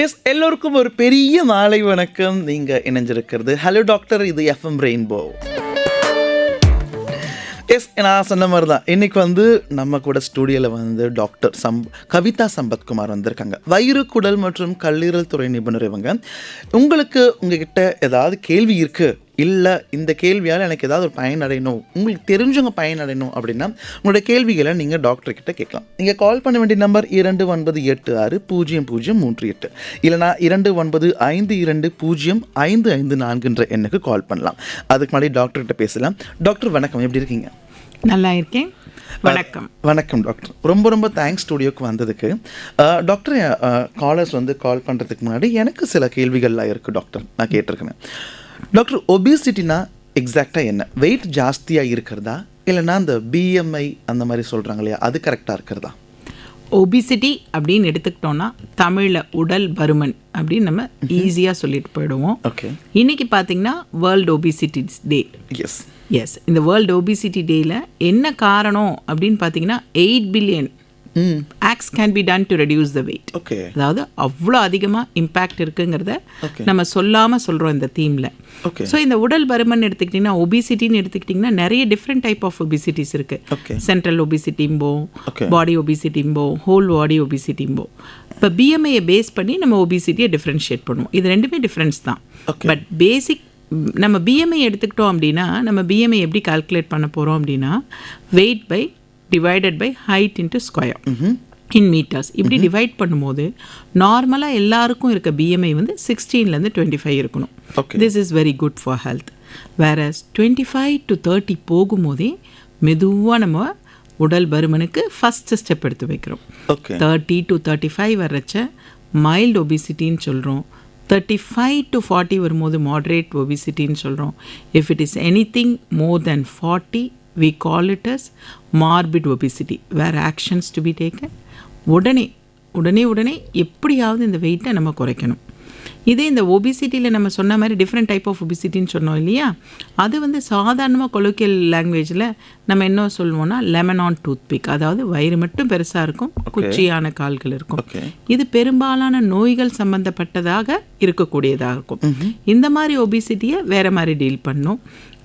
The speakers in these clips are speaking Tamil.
எல்லோருக்கும் ஒரு பெரிய மாலை வணக்கம். நீங்க இணைஞ்சிருக்கிறது ஹலோ டாக்டர், இது எஃப்எம் ரெயின்போ. நான் சொன்ன மாதிரி தான் இன்னைக்கு நம்ம கூட ஸ்டூடியோவில் டாக்டர் கவிதா சம்பத்குமார் வந்திருக்காங்க. வயிறு, குடல் மற்றும் கல்லீரல் துறை நிபுணர் இவங்க. உங்களுக்கு உங்ககிட்ட ஏதாவது கேள்வி இருக்குது, இல்லை இந்த கேள்வியால் எனக்கு ஏதாவது ஒரு பயனடையணும், உங்களுக்கு தெரிஞ்சவங்க பயனடையணும் அப்படின்னா உங்களுடைய கேள்விகளை நீங்கள் டாக்டர்கிட்ட கேட்கலாம். நீங்கள் கால் பண்ண வேண்டிய நம்பர் 29860038 இல்லைனா 2952205554 எண்ணுக்கு கால் பண்ணலாம். அதுக்கு முன்னாடி டாக்டர்கிட்ட பேசலாம். டாக்டர் வணக்கம், எப்படி இருக்கீங்க? நல்லா இருக்கேன். வணக்கம். வணக்கம் டாக்டர், ரொம்ப ரொம்ப தேங்க்ஸ் ஸ்டூடியோக்கு வந்ததுக்கு. டாக்டர், காலர்ஸ் கால் பண்ணுறதுக்கு முன்னாடி எனக்கு சில கேள்விகள்லாம் இருக்குது டாக்டர், நான் கேட்டிருக்கேன். டாக்டர், ஒபிசிட்டினா எக்ஸாக்டாக என்ன? வெயிட் ஜாஸ்தியாக இருக்கிறதா இல்லைனா அந்த பிஎம்ஐ அந்த மாதிரி சொல்கிறாங்க இல்லையா, அது கரெக்டாக இருக்கிறதா? ஒபிசிட்டி அப்படின்னு எடுத்துக்கிட்டோன்னா தமிழில் உடல் பருமன் அப்படின்னு நம்ம ஈஸியாக சொல்லிட்டு போயிடுவோம். ஓகே. இன்னைக்கு பார்த்தீங்கன்னா வேர்ல்டு ஒபிசிட்டி டே. எஸ், இந்த வேர்ல்டு ஒபிசிட்டி டேயில் என்ன காரணம் அப்படின்னு பார்த்தீங்கன்னா 8 billion acts can be done to reduce the weight. Okay. அதாவது அவ்வளோ அதிகமாக இம்பேக்ட் இருக்குங்கிறத நம்ம சொல்லாமல் சொல்கிறோம் இந்த தீமில். ஓகே. ஸோ இந்த உடல் பருமன் எடுத்துக்கிட்டிங்கன்னா, ஒபிசிட்டின்னு எடுத்துக்கிட்டிங்கன்னா நிறைய டிஃப்ரெண்ட் டைப் ஆஃப் ஒபிசிட்டிஸ் இருக்குது. ஓகே. சென்ட்ரல் ஒபிசிட்டிம்போ, பாடி ஒபிசிட்டிம்போ, ஹோல் பாடி ஒபிசிட்டிம்போ. இப்போ பிஎம்ஐயை பேஸ் பண்ணி நம்ம ஒபிசிட்டியை டிஃப்ரென்ஷியேட் பண்ணுவோம். இது ரெண்டுமே டிஃப்ரென்ஸ் தான். பட் பேசிக் நம்ம பிஎம்ஐ எடுத்துக்கிட்டோம் அப்படின்னா, நம்ம பிஎம்ஐ எப்படி கால்குலேட் பண்ண போகிறோம் அப்படின்னா, weight by divided by height into square in meters. இப்படி டிவைட் பண்ணும்போது நார்மலாக எல்லாருக்கும் இருக்க பிஎம்ஐ 16லேருந்து 25 இருக்கணும். This is very good for health. Whereas 25 to 30 போகும்போதே மெதுவாக நம்ம உடல் பருமனுக்கு ஃபஸ்ட்டு ஸ்டெப் எடுத்து வைக்கிறோம். 30 to 35 வர்றச்ச மைல்டு ஒபிசிட்டின்னு சொல்கிறோம். 35 to 40 வரும்போது மாட்ரேட் ஒபிசிட்டின்னு சொல்கிறோம். If it is anything more then 40, we call it as morbid obesity, where actions to be taken உடனே எப்படியாவது இந்த வெயிட்டை நம்ம குறைக்கணும். இதே இந்த ஒபிசிட்டியில் நம்ம சொன்ன மாதிரி டிஃப்ரெண்ட் டைப் ஆஃப் ஒபிசிட்டின்னு சொன்னோம் இல்லையா, அது சாதாரணமாக கொலோக்கியல் லாங்குவேஜில் நம்ம என்ன சொல்லுவோம்னா லெமன் ஆன் டூத் பிக், அதாவது வயிறு மட்டும் பெருசாக இருக்கும், குச்சியான கால்கள் இருக்கும். இது பெரும்பாலான நோய்கள் சம்மந்தப்பட்டதாக இருக்கக்கூடியதாக இருக்கும். இந்த மாதிரி ஒபிசிட்டியை வேறு மாதிரி டீல் பண்ணணும்.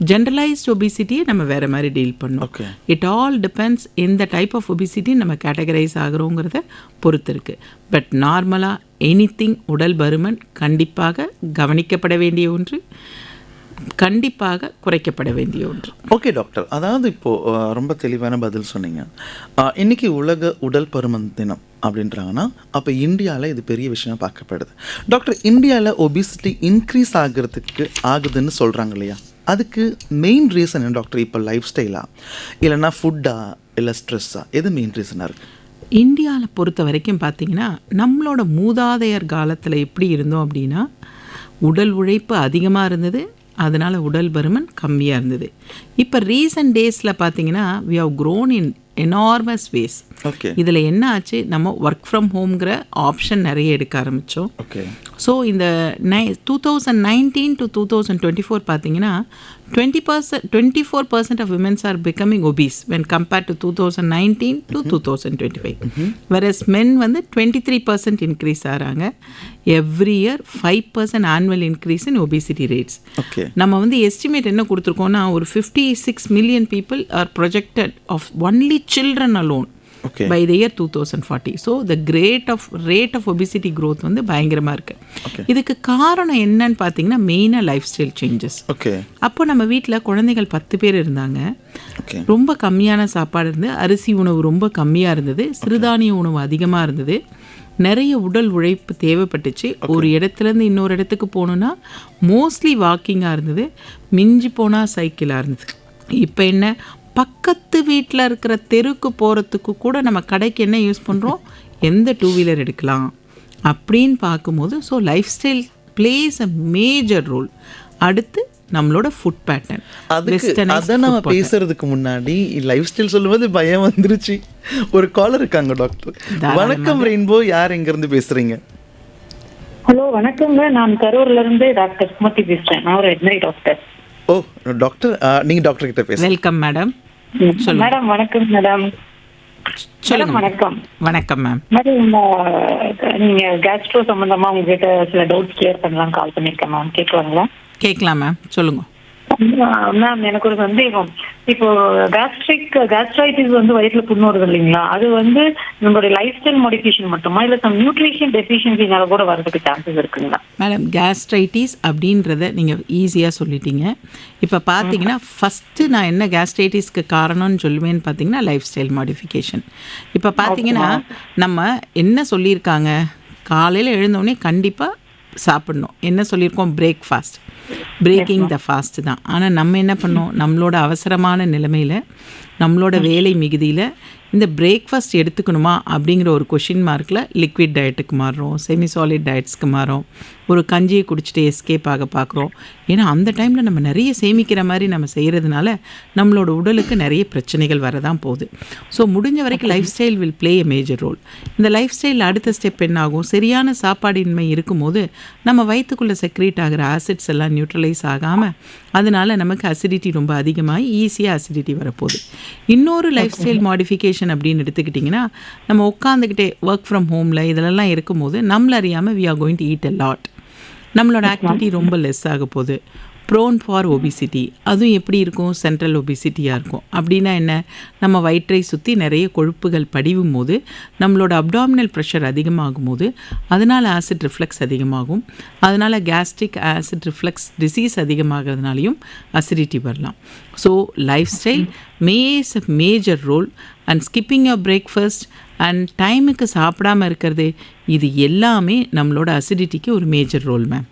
ஜென்ரலைஸ்ட் ஒபிசிட்டியை நம்ம வேறு மாதிரி டீல் பண்ணோம். இட் ஆல் டிபெண்ட்ஸ் எந்த டைப் ஆஃப் ஒபிசிட்டி நம்ம கேட்டகரைஸ் ஆகிறோங்கிறத பொறுத்து இருக்குது. பட் நார்மலாக எனிதிங் உடல் பருமன் கண்டிப்பாக கவனிக்கப்பட வேண்டிய ஒன்று, கண்டிப்பாக குறைக்கப்பட வேண்டிய ஒன்று. ஓகே டாக்டர், அதாவது இப்போது ரொம்ப தெளிவான பதில் சொன்னீங்க. இன்றைக்கி உலக உடல் பருமன் தினம் அப்படின்றாங்கன்னா அப்போ இந்தியாவில் இது பெரிய விஷயமாக பார்க்கப்படுது. டாக்டர், இந்தியாவில் ஒபிசிட்டி இன்க்ரீஸ் ஆகுதுன்னு சொல்கிறாங்க இல்லையா, அதுக்கு மெயின் ரீசன் என்ன டாக்டர்? இப்போ லைஃப் ஸ்டைலா இல்லைன்னா ஃபுட்டா இல்லை ஸ்ட்ரெஸ்ஸா, எது மெயின் ரீசனாக இருக்குது? இந்தியாவில் பொறுத்த வரைக்கும் பார்த்திங்கன்னா, நம்மளோட மூதாதையர் காலத்தில் எப்படி இருந்தோம் அப்படின்னா, உடல் உழைப்பு அதிகமாக இருந்தது, அதனால் உடல் பருமன் கம்மியாக இருந்தது. இப்போ ரீசன்ட் டேஸில் பார்த்திங்கன்னா we have grown in enormous ways. இதில் என்ன ஆச்சு, நம்ம ஒர்க் ஃப்ரம் ஹோம்ங்கிற ஆப்ஷன் நிறைய எடுக்க ஆரம்பித்தோம். ஸோ இந்த 2019 to 2024 பார்த்தீங்கன்னா 24% of women are becoming obese when compared to 2019 to 2025. Whereas men 23% increase ஆகிறாங்க. Every year 5% annual increase in obesity rates. நம்ம எஸ்டிமேட் என்ன கொடுத்துருக்கோம்னா, ஒரு 56 million people are projected of only children alone by the year 2040. So the rate of obesity growth பயங்கரமாக இருக்குது. இதுக்கு காரணம் என்னன்னு பார்த்தீங்கன்னா, மெயினாக லைஃப் ஸ்டைல் சேஞ்சஸ். அப்போ நம்ம வீட்டில் குழந்தைகள் 10 பேர் இருந்தாங்க, ரொம்ப கம்மியான சாப்பாடு இருந்தது, அரிசி உணவு ரொம்ப கம்மியாக இருந்தது, சிறுதானிய உணவு அதிகமாக இருந்தது, நிறைய உடல் உழைப்பு தேவைப்பட்டுச்சு. ஒரு இடத்துலேருந்து இன்னொரு இடத்துக்கு போகணுன்னா மோஸ்ட்லி வாக்கிங்காக இருந்தது, மிஞ்சி போனால் சைக்கிளாக இருந்தது. இப்போ என்ன, பக்கத்து வீட்டில் இருக்கிற தெருக்கு போகிறதுக்கு கூட நம்ம கடைக்கு என்ன யூஸ் பண்ணுறோம், எந்த 2 வீலர் எடுக்கலாம் அப்படின்னு பார்க்கும்போது, so lifestyle plays a major role. அடுத்து நம்மளோட ஃபுட் பேட்டர்ன். அதை நம்ம பேசுறதுக்கு முன்னாடி லைஃப் ஸ்டைல் சொல்லும்போது பயம் வந்துருச்சு. ஒரு காலர் இருக்காங்க டாக்டர். வணக்கம் ரெயின்போ, யார் எங்கேருந்து பேசுகிறீங்க? ஹலோ வணக்கங்க, நான் கரூர்ல இருந்து டாக்டர் சுமதி பேசுகிறேன். நான் ஒரு வெட்டினரி டாக்டர். ஓ டாக்டர், நீங்கள் டாக்டர் கிட்ட பேசுங்க. Welcome madam. மேடம் வணக்கம் மேடம். சொல்லுங்க. வணக்கம். வணக்கம் மேம். மேடம், நீங்க கேஸ்ட்ரோ சம்பந்தமா உங்ககிட்ட சில டவுட்ஸ் கிளியர் பண்ணலாம் கால் பண்ணிருக்கேன் மேம். கேட்கலாங்களா? கேட்கலாம் மேம், சொல்லுங்க. மேம், எனக்கு ஒரு சந்தேகம். இப்போ கேஸ்ட்ரைட்டிஸ் வயிற்றுல புண்ணு வருது இல்லைங்களா, அது நம்மளுடைய லைஃப் ஸ்டைல் மாடிஃபிகேஷன் மட்டுமா இல்ல சம் நியூட்ரிஷன் டெஃபிஷியன்சினால கூட வரதுக்கு சான்சஸ் இருக்குங்களா? மேடம், கேஸ்ட்ரைட்டிஸ் அப்படின்றத நீங்கள் ஈஸியாக சொல்லிட்டீங்க. இப்போ பார்த்தீங்கன்னா ஃபஸ்ட்டு நான் என்ன கேஸ்ட்ரைட்டிஸ்க்கு காரணம்னு சொல்லுவேன்னு பார்த்தீங்கன்னா லைஃப் ஸ்டைல் மாடிஃபிகேஷன். இப்போ பார்த்தீங்கன்னா நம்ம என்ன சொல்லியிருக்காங்க, காலையில் எழுந்தோடனே கண்டிப்பாக சாப்பிடணும். என்ன சொல்லியிருக்கோம்? பிரேக்ஃபாஸ்ட், பிரேக்கிங் த ஃபாஸ்ட் தான். ஆனால் நம்ம என்ன பண்ணோம், நம்மளோட அவசரமான நிலைமையில், நம்மளோட வேலை மிகுதியில் இந்த பிரேக்ஃபாஸ்ட் எடுத்துக்கணுமா அப்படிங்கிற ஒரு கொஷின் மார்க்கில் லிக்விட் டயட்டுக்கு மாறுறோம், செமி சாலிட் டயட்ஸ்க்கு மாறுறோம், ஒரு கஞ்சியை குடிச்சிட்டு எஸ்கேப் ஆக பார்க்குறோம். ஏன்னா அந்த டைமில் நம்ம நிறைய சேமிக்கிற மாதிரி நம்ம செய்கிறதுனால நம்மளோட உடலுக்கு நிறைய பிரச்சனைகள் வரதான் போகுது. ஸோ முடிஞ்ச வரைக்கும் lifestyle will play a major role. இந்த லைஃப் ஸ்டைலில் அடுத்த ஸ்டெப் என்ன ஆகும், சரியான சாப்பாடின்மை இருக்கும்போது நம்ம வயிற்றுக்குள்ளே செக்ரேட் ஆகிற ஆசிட்ஸ் எல்லாம் நியூட்ரலைஸ் ஆகாமல் அதனால் நமக்கு அசிடிட்டி ரொம்ப அதிகமாகி ஈஸியாக அசிடிட்டி வரப்போகுது. இன்னொரு லைஃப் ஸ்டைல் மாடிஃபிகேஷன் அப்படின்னு எடுத்துக்கிட்டிங்கன்னா, நம்ம உட்காந்துக்கிட்டே ஒர்க் ஃப்ரம் ஹோமில் இதிலெல்லாம் இருக்கும்போது நம்மள அறியாமல் we are going to eat a lot. நம்மளோட ஆக்டிவிட்டி ரொம்ப லெஸ் ஆக போகுது. ப்ரோன் ஃபார் ஒபிசிட்டி, அதுவும் எப்படி இருக்கும், சென்ட்ரல் ஒபிசிட்டியாக இருக்கும். அப்படின்னா என்ன, நம்ம வயிற்றை சுற்றி நிறைய கொழுப்புகள் படிவும் போது நம்மளோட அப்டாமினல் ப்ரெஷர் அதிகமாகும் போது அதனால் ஆசிட் ரிஃப்ளெக்ஸ் அதிகமாகும். அதனால் கேஸ்ட்ரிக் ஆசிட் ரிஃப்ளெக்ஸ் டிசீஸ் அதிகமாகிறதுனாலையும் அசிடிட்டி வரலாம். So lifestyle makes a major role. And skipping a breakfast and டைமுக்கு சாப்பிடாமல் இருக்கிறது, இது எல்லாமே நம்மளோட அசிடிட்டிக்கு ஒரு major role ma'am.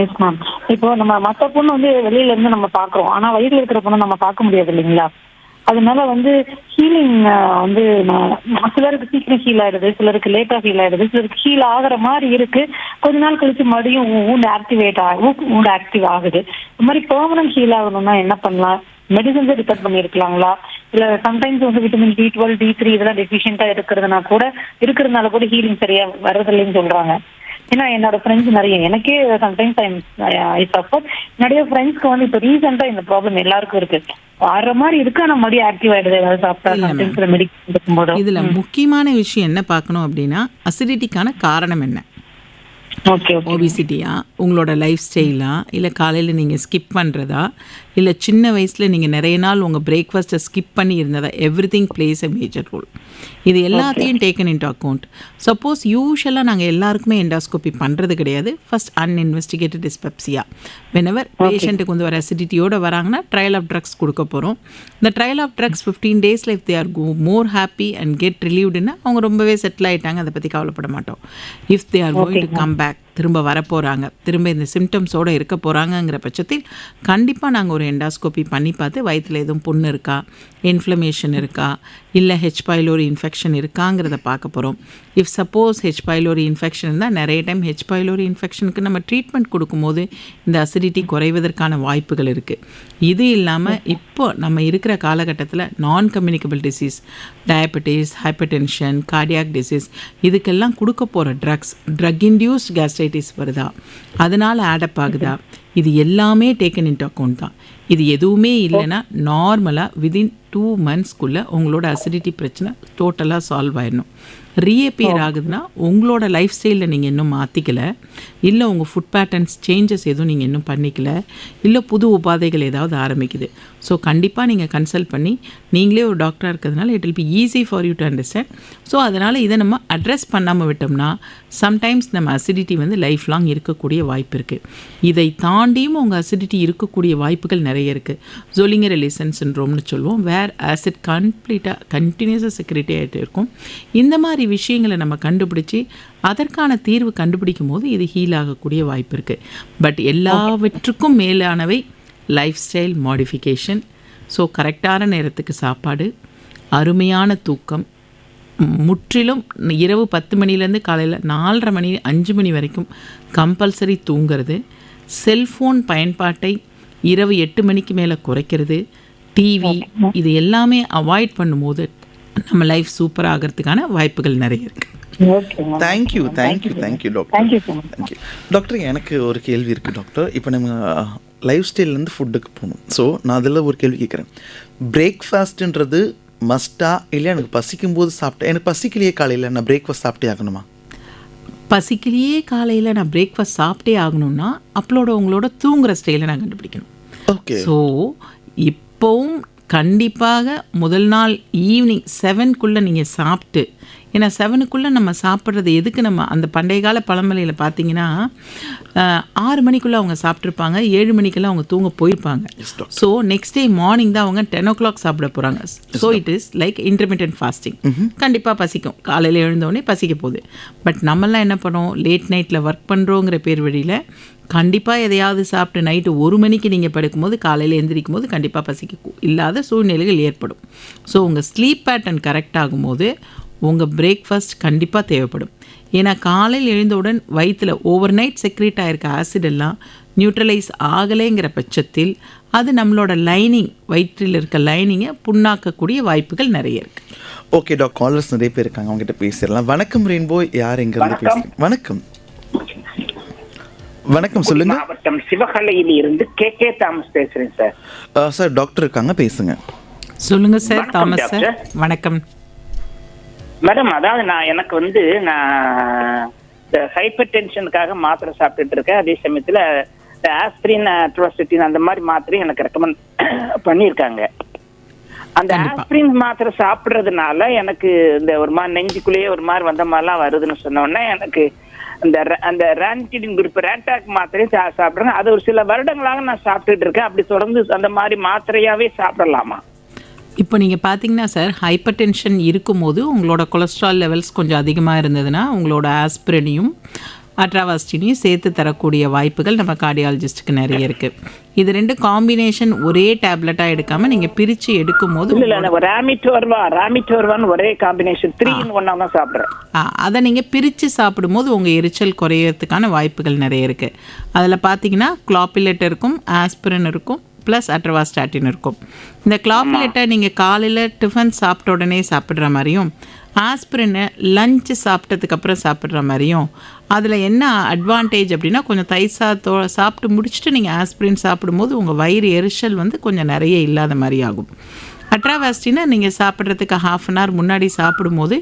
Yes ma'am. இப்போ நம்ம மற்ற பொண்ணு வெளியில இருந்து நம்ம பாக்குறோம், ஆனா வயிறுல இருக்கிற பொண்ணு நம்ம பார்க்க முடியாது இல்லைங்களா. அதனால ஹீலிங் சிலருக்கு சீக்கிரம் ஹீல் ஆயிடுது, சிலருக்கு லேட்டா ஹீல் ஆயிடுது, சிலருக்கு ஹீல் ஆகுற மாதிரி இருக்கு. கொஞ்ச நாள் கழிச்சு மறுபடியும் ஊண்ட் ஆக்டிவ் ஆகுது. இந்த மாதிரி பெர்மனன்ட் ஹீல் ஆகணும்னா என்ன பண்ணலாம்? மெடிசன்ஸை டிபெண்ட் பண்ணிருக்கலாங்களா, இல்ல சம்டைம்ஸ் விட்டமின் B12 D3 இதெல்லாம் டெஃபிஷியன்டா இருக்கிறதுனால கூட ஹீலிங் சரியா வர்றதில்லைன்னு சொல்றாங்க. ஏன்னா என்னோட ஃப்ரெண்ட்ஸ் நிறைய, எனக்கே சம்டைம்ஸ் ஐ சஃபர், நிறைய ஃப்ரெண்ட்ஸ்க்கு இப்போ ரீசெண்டா இந்த ப்ராப்ளம் எல்லாருக்கும் இருக்கு. ஆடுற மாதிரி இருக்கு, ஆனா மறுபடியும் ஆக்டிவ் ஆயிடுது ஏதாவது சாப்பிட்டா மெடிக்கல் இருக்கும்போது. இதுல முக்கியமான விஷயம் என்ன பார்க்கணும் அப்படின்னா, அசிடிட்டிக்கான காரணம் என்ன. ஒபிசிட்டியா, உங்களோட லைஃப் ஸ்டைலா, இல்லை காலையில் நீங்கள் ஸ்கிப் பண்ணுறதா, இல்லை சின்ன வயசில் நீங்கள் நிறைய நாள் உங்கள் பிரேக்ஃபாஸ்ட்டை ஸ்கிப் பண்ணி இருந்ததா, everything plays a major role. இது எல்லாத்தையும் டேக்கன் இன்டு அக்கௌண்ட். சப்போஸ் யூஷுவலாக நாங்கள் எல்லாருக்குமே எண்டாஸ்கோபி பண்ணுறது கிடையாது. ஃபர்ஸ்ட் அன்இன்வெஸ்டிகேட்டட் டிஸ்பெப்சியா, வெனவர் பேஷண்ட்டுக்கு ஒரு அசிடிட்டியோடு வராங்கன்னா ட்ரையல் ஆஃப் ட்ரக்ஸ் கொடுக்க போகிறோம். இந்த ட்ரையல் ஆஃப் ட்ரக்ஸ் 15 டேஸில் if they are more happy and get ரிலீவ்டுன்னா அவங்க ரொம்பவே செட்டில் ஆகிட்டாங்க, அதை பற்றி கவலைப்பட மாட்டோம். If they are going to come back, திரும்ப வரப்போகிறாங்க, திரும்ப இந்த சிம்டம்ஸோடு இருக்க போகிறாங்கங்கிற பட்சத்தில் கண்டிப்பாக நாங்கள் ஒரு எண்டாஸ்கோபி பண்ணி பார்த்து வயிற்றில் எதுவும் புண்ணு இருக்கா, இன்ஃப்ளமேஷன் இருக்கா, இல்லை ஹெச் பைலோரி இன்ஃபெக்ஷன் இருக்காங்கிறத பார்க்க போகிறோம். If suppose H pylori infection இருந்தால் நிறைய டைம் ஹெச் பைலோரி இன்ஃபெக்ஷனுக்கு நம்ம ட்ரீட்மெண்ட் கொடுக்கும்போது இந்த அசிடிட்டி குறைவதற்கான வாய்ப்புகள் இருக்குது. இது இல்லாமல் இப்போ நம்ம இருக்கிற காலகட்டத்தில் நான் communicable disease, diabetes, hypertension, cardiac disease, இதுக்கெல்லாம் கொடுக்க போகிற ட்ரக் இன்டியூஸ்ட் கேஸ்ட்ரைட்டிஸ் வருதா, அதனால் ஆடப் ஆகுதா, இது எல்லாமே டேக்கன் இன்டு அக்கௌண்ட் தான். இது எதுவுமே இல்லைன்னா நார்மலாக விதின் 2 monthsக்குள்ளே உங்களோட அசிடிட்டி பிரச்சனை டோட்டலாக சால்வ் ஆயிடணும். ரீஅப்பியர் ஆகுதுன்னா உங்களோட லைஃப் ஸ்டைலில் நீங்கள் இன்னும் மாற்றிக்கலை, இல்லை உங்கள் ஃபுட் பேட்டர்ன்ஸ் சேஞ்சஸ் எதுவும் நீங்கள் இன்னும் பண்ணிக்கல, இல்லை புது உபாதைகள் ஏதாவது ஆரம்பிக்குது. ஸோ கண்டிப்பாக நீங்கள் கன்சல்ட் பண்ணி, நீங்களே ஒரு டாக்டராக இருக்கிறதுனால it will be easy for you to understand. So அதனால் இதை நம்ம அட்ரஸ் பண்ணாமல் விட்டோம்னா சம்டைம்ஸ் நம்ம அசிடிட்டி லைஃப் லாங் இருக்கக்கூடிய வாய்ப்பு இருக்குது. இதை தாண்டியும் உங்கள் அசிடிட்டி இருக்கக்கூடிய வாய்ப்புகள் நிறைய இருக்குது. ஜோலிங்கர் எலிசன் சிண்ட்ரோம்னு சொல்லுவோம், வேர் ஆசிட் கண்டினியூஸாக செக்ரேட் ஆகிட்டு இருக்கும். இந்த மாதிரி விஷயங்களை நம்ம கண்டுபிடிச்சி அதற்கான தீர்வு கண்டுபிடிக்கும் போது இது ஹீல் ஆகக்கூடிய வாய்ப்பு இருக்குது. பட் எல்லாவற்றுக்கும் மேலானவை லைஃப் ஸ்டைல் மாடிஃபிகேஷன். ஸோ கரெக்டான நேரத்துக்கு சாப்பாடு, அருமையான தூக்கம், முற்றிலும் இரவு 10 மணிலேருந்து காலையில் 4:30 மணி 5 மணி வரைக்கும் கம்பல்சரி தூங்கிறது, செல்ஃபோன் பயன்பாட்டை இரவு 8 மணிக்கு மேலே குறைக்கிறது, டிவி, இது எல்லாமே அவாய்ட் பண்ணும்போது நம்ம லைஃப் சூப்பர் ஆகிறதுக்கான வாய்ப்புகள் நிறைய இருக்குது. Thank you doctor. Thank you doctor. எனக்கு ஒரு கேள்வி இருக்குது டாக்டர். இப்போ நம்ம லைஃப் ஸ்டைல்லேருந்து ஃபுட்டுக்கு போகணும். ஸோ நான் அதில் ஒரு கேள்வி கேட்குறேன். பிரேக்ஃபாஸ்ட்டுன்றது மஸ்டா இல்லை எனக்கு பசிக்கும் போது சாப்பிட்டேன், எனக்கு பசிக்கலையே காலையில் நான் பிரேக்ஃபாஸ்ட் சாப்பிட்டே ஆகணுமா? பசிக்கலையே காலையில் நான் பிரேக்ஃபாஸ்ட் சாப்பிட்டே ஆகணும்னா உங்களோட தூங்குகிற ஸ்டைலை நான் கண்டுபிடிக்கணும். ஓகே. ஸோ இப்போவும் கண்டிப்பாக முதல் நாள் ஈவினிங் 7க்குள்ளே நீங்கள் சாப்பிட்டு, ஏன்னா 7க்குள்ளே நம்ம சாப்பிட்றது எதுக்கு, நம்ம அந்த பண்டைய கால பழமொழியில் பார்த்தீங்கன்னா 6 மணிக்குள்ளே அவங்க சாப்பிட்ருப்பாங்க, 7 மணிக்கெல்லாம் அவங்க தூங்க போயிருப்பாங்க. ஸோ நெக்ஸ்ட் டே மார்னிங் தான் அவங்க 10 o'clock சாப்பிட போகிறாங்க. So it is like intermittent fasting. கண்டிப்பாக பசிக்கும், காலையில் எழுந்தோடனே பசிக்க போகுது. பட் நம்மலாம் என்ன பண்ணுவோம், லேட் நைட்டில் ஒர்க் பண்ணுறோங்கிற பேர் வழியில் கண்டிப்பாக எதையாவது சாப்பிட்டு நைட்டு 1 மணிக்கு நீங்கள் படுக்கும்போது காலையில் எழுந்திரிக்கும் போது கண்டிப்பாக பசிக்க இல்லாத சூழ்நிலைகள் ஏற்படும். ஸோ உங்கள் ஸ்லீப் பேட்டர்ன் கரெக்ட் ஆகும்போது உங்கள் பிரேக்ஃபாஸ்ட் கண்டிப்பாக தேவைப்படும். ஏன்னா காலையில் எழுந்தவுடன் வயிற்றில் ஓவர் நைட் செக்ரேட் ஆகிருக்க ஆசிட் எல்லாம் நியூட்ரலைஸ் ஆகலைங்கிற பட்சத்தில் அது நம்மளோட லைனிங், வயிற்றில் இருக்க லைனிங்கை புண்ணாக்கக்கூடிய வாய்ப்புகள் நிறைய இருக்குது. ஓகே டாக்டர், காலர்ஸ் நிறைய பேர் இருக்காங்க, அவங்ககிட்ட பேசிடலாம். வணக்கம் ரெயின்போ, யார் எங்கேருந்து பேசுகிறீங்க? வணக்கம். வணக்கம், சொல்லுங்க. மாவட்டம் சிவகலையில் இருந்து கே தாமஸ் பேசுறேன் சார். சார் டாக்டர் இருக்காங்க, பேசுங்க. சொல்லுங்க சார். தாமஸ் சார், வணக்கம். மேடம், அதாவது எனக்கு நான் ஹைப்பர் டென்ஷனுக்காக மாத்திரை சாப்பிட்டுட்டு இருக்கேன். அதே சமயத்துல ஆஸ்பிரின், அட்ரோசிட்டின் அந்த மாதிரி மாத்திரை எனக்கு ரெக்கமெண்ட் பண்ணியிருக்காங்க. அந்த ஆஸ்பிரின் மாத்திரை சாப்பிட்றதுனால எனக்கு இந்த ஒரு மாதிரி நெஞ்சுக்குள்ளேயே ஒரு மாதிரி வந்த மாதிரிலாம் வருதுன்னு சொன்ன உடனே எனக்கு அந்த ரான்டிடின் குரூப் ரேட்டாக் மாத்திரையும் சாப்பிட்றேன். அது ஒரு சில வருடங்களாக நான் சாப்பிட்டுட்டு இருக்கேன். அப்படி தொடர்ந்து அந்த மாதிரி மாத்திரையாவே சாப்பிடலாமா? இப்போ நீங்கள் பார்த்தீங்கன்னா சார், ஹைப்பர் டென்ஷன் இருக்கும்போது உங்களோட கொலஸ்ட்ரால் லெவல்ஸ் கொஞ்சம் அதிகமாக இருந்ததுன்னா உங்களோட ஆஸ்பிரினையும் அட்ராவாஸ்டினையும் சேர்த்து தரக்கூடிய வாய்ப்புகள் நம்ம கார்டியாலஜிஸ்ட்டுக்கு நிறைய இருக்குது. இது ரெண்டு காம்பினேஷன் ஒரே டேப்லெட்டாக எடுக்காமல் நீங்கள் பிரித்து எடுக்கும் போது ஒரே காம்பினேஷன் 3 in 1 தான் சாப்பிட்றேன். அதை நீங்கள் பிரித்து சாப்பிடும்போது உங்கள் எரிச்சல் குறையறதுக்கான வாய்ப்புகள் நிறைய இருக்குது. அதில் பார்த்தீங்கன்னா க்ளாபிலெட் இருக்கும், ஆஸ்பிரின் இருக்கும், ப்ளஸ் அட்ரவாஸ்டாட்டின் இருக்கும். இந்த க்ளாபிலெட்டை நீங்கள் காலையில் டிஃபன் சாப்பிட்ட உடனே சாப்பிட்ற மாதிரியும், ஆஸ்பிரினை லஞ்சு சாப்பிட்டதுக்கப்புறம் சாப்பிட்ற மாதிரியும். அதில் என்ன அட்வான்டேஜ் அப்படின்னா, கொஞ்சம் தயிர் சாப்பிட்டு முடிச்சுட்டு நீங்கள் ஆஸ்பிரின் சாப்பிடும்போது உங்கள் வயிறு எரிச்சல் கொஞ்சம் நிறைய இல்லாத மாதிரி ஆகும். அட்ராவாஸ்டினை நீங்கள் சாப்பிட்றதுக்கு 1/2 an hour முன்னாடி சாப்பிடும்போது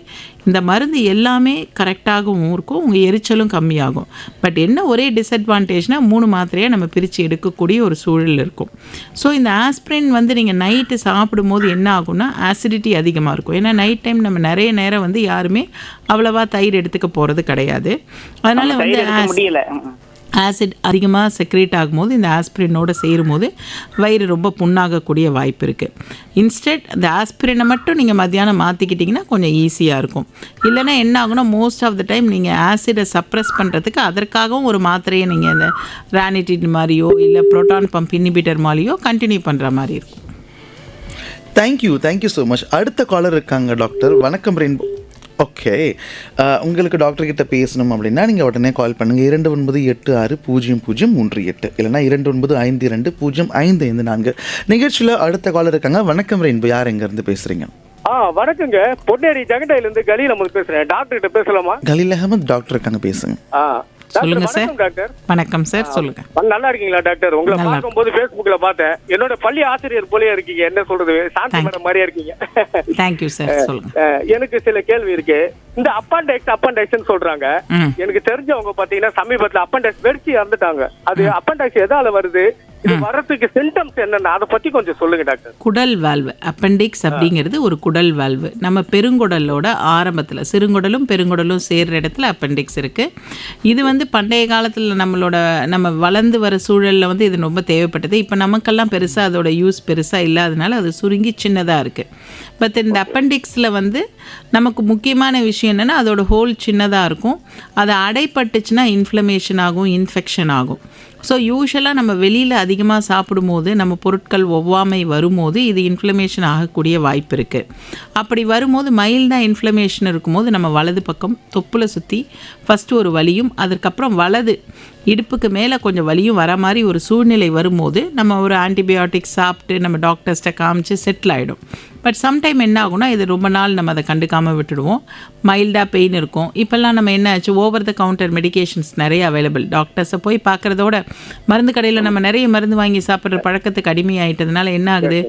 இந்த மருந்து எல்லாமே கரெக்டாகவும் இருக்கும், உங்கள் எரிச்சலும் கம்மியாகும். பட் என்ன ஒரே டிஸ்அட்வான்டேஜ்னால் 3 மாத்திரையாக நம்ம பிரித்து எடுக்கக்கூடிய ஒரு சூழல் இருக்கும். ஸோ இந்த ஆஸ்பிரின் நீங்கள் நைட்டு சாப்பிடும்போது என்ன ஆகும்னா ஆசிடிட்டி அதிகமாக இருக்கும். ஏன்னா நைட் டைம் நம்ம நிறைய நேரம் யாருமே அவ்வளவா தயிர் எடுத்துக்க போகிறது கிடையாது. அதனால் ஆசிட் அதிகமாக செக்ரேட் ஆகும்போது இந்த ஆஸ்பிரினோடு சேரும்போது வயிறு ரொம்ப புண்ணாகக்கூடிய வாய்ப்பு இருக்குது. இன்ஸ்டெட் இந்த ஆஸ்பிரினை மட்டும் நீங்கள் மத்தியானம் மாற்றிக்கிட்டிங்கன்னா கொஞ்சம் ஈஸியாக இருக்கும். இல்லைன்னா என்ன ஆகுனா, மோஸ்ட் ஆஃப் த டைம் நீங்கள் ஆசிடை சப்ரஸ் பண்ணுறதுக்கு அதற்காகவும் ஒரு மாத்திரையை நீங்கள் இந்த ரானிட்டின் மாதிரியோ இல்லை புரோட்டான் பம்ப் இன்ஹிபிட்டர் மாதிரியோ கண்டினியூ பண்ணுற மாதிரி இருக்கும். Thank you so much. அடுத்த காலர் இருக்காங்க டாக்டர். வணக்கம் ரெயின்போ. ஓகே, உங்களுக்கு டாக்டர்கிட்ட பேசணும் அப்படின்னா நீங்கள் உடனே கால் பண்ணுங்கள். 29860038 இல்லைனா 2952055554. நிகழ்ச்சியில் அடுத்த காலர் இருக்காங்க. வணக்கம் ரெயின்போ, யார் எங்கேருந்து பேசுகிறீங்க? வணக்கங்க, பொன்னேரி ஜெகண்டையிலிருந்து கலீல் அஹமத் பேசுறேன். டாக்டர் கிட்ட பேசலாமா? கலீல் அஹமத் டாக்டர் இருக்காங்க, பேசுங்க. சொல்லுங்க சார். டாக்டர் வணக்கம் சார், சொல்லுங்க. நல்லா இருக்கீங்களா டாக்டர்? உங்களை பார்க்கும்போது Facebookல பார்த்தேன். என்னோட பள்ளி ஆசிரியர் போலயே இருக்கீங்க. என்ன சொல்றது, சாந்தி மேடம் மாதிரியா இருக்கீங்க. தேங்க்யூ சார், சொல்லுங்க. எனக்கு சில கேள்வி இருக்கு. இந்த அப்பண்டெக்ஸ் சொல்றாங்க. எனக்கு தெரிஞ்சவங்க பாத்தீங்கன்னா சமீபத்துல அப்பண்டெக்ஸ் வெடிச்சு இறந்துட்டாங்க. அது அப்பண்டெக்ஸ் எதால வருது, இது வரதுக்கு சிம்டம்ஸ் என்னன்னா அதை பத்தி கொஞ்சம் சொல்லுங்க டாக்டர். குடல் வால்வு அப்பெண்டிக்ஸ் அப்படிங்கிறது ஒரு குடல் வால்வு. நம்ம பெருங்குடலோட ஆரம்பத்தில் சிறுங்குடலும் பெருங்குடலும் சேர்ற இடத்துல அப்பெண்டிக்ஸ் இருக்குது. இது பண்டைய காலத்தில் நம்ம வளர்ந்து வர சூழலில் இது ரொம்ப தேவைப்பட்டது. இப்போ நமக்கெல்லாம் பெருசாக அதோட யூஸ் பெருசாக இல்லாதனால அது சுருங்கி சின்னதாக இருக்குது. பட் இந்த அப்பெண்டிக்ஸில் நமக்கு முக்கியமான விஷயம் என்னென்னா, அதோட ஹோல் சின்னதாக இருக்கும். அது அடைப்பட்டுச்சுன்னா இன்ஃப்ளமேஷன் ஆகும், இன்ஃபெக்ஷன் ஆகும். ஸோ யூஷுவலாக நம்ம வெளியில் அதிகமாக சாப்பிடும்போது நம்ம பொருட்கள் ஒவ்வாமை வரும்போது இது இன்ஃப்ளமேஷன் ஆகக்கூடிய வாய்ப்பு இருக்குது. அப்படி வரும்போது மைல்டாக இன்ஃப்ளமேஷன் இருக்கும்போது நம்ம வலது பக்கம் தொப்புளை சுற்றி ஃபஸ்ட்டு ஒரு வலியும், அதற்கப்புறம் வலது இடுப்புக்கு மேலே கொஞ்சம் வலியும் வர மாதிரி ஒரு சூழ்நிலை வரும்போது நம்ம ஒரு ஆன்டிபயோட்டிக் சாப்பிட்டு நம்ம டாக்டர்ஸ்ட்டை காமிச்சு செட்டில் ஆகிடும். பட் சம்டைம் என்ன ஆகும்னா இது ரொம்ப நாள் நம்ம அதை கண்டுக்காமல் விட்டுடுவோம். மைல்டாக பெயின் இருக்கும். இப்போல்லாம் நம்ம என்ன ஆச்சு, ஓவர் த கவுண்டர் மெடிகேஷன்ஸ் நிறைய அவைலபிள். டாக்டர்ஸை போய் பார்க்குறதோட மருந்து கடையில் நம்ம நிறைய மருந்து வாங்கி சாப்பிட்ற பழக்கத்துக்கு அடிமையாயிட்டதுனால என்ன ஆகுது,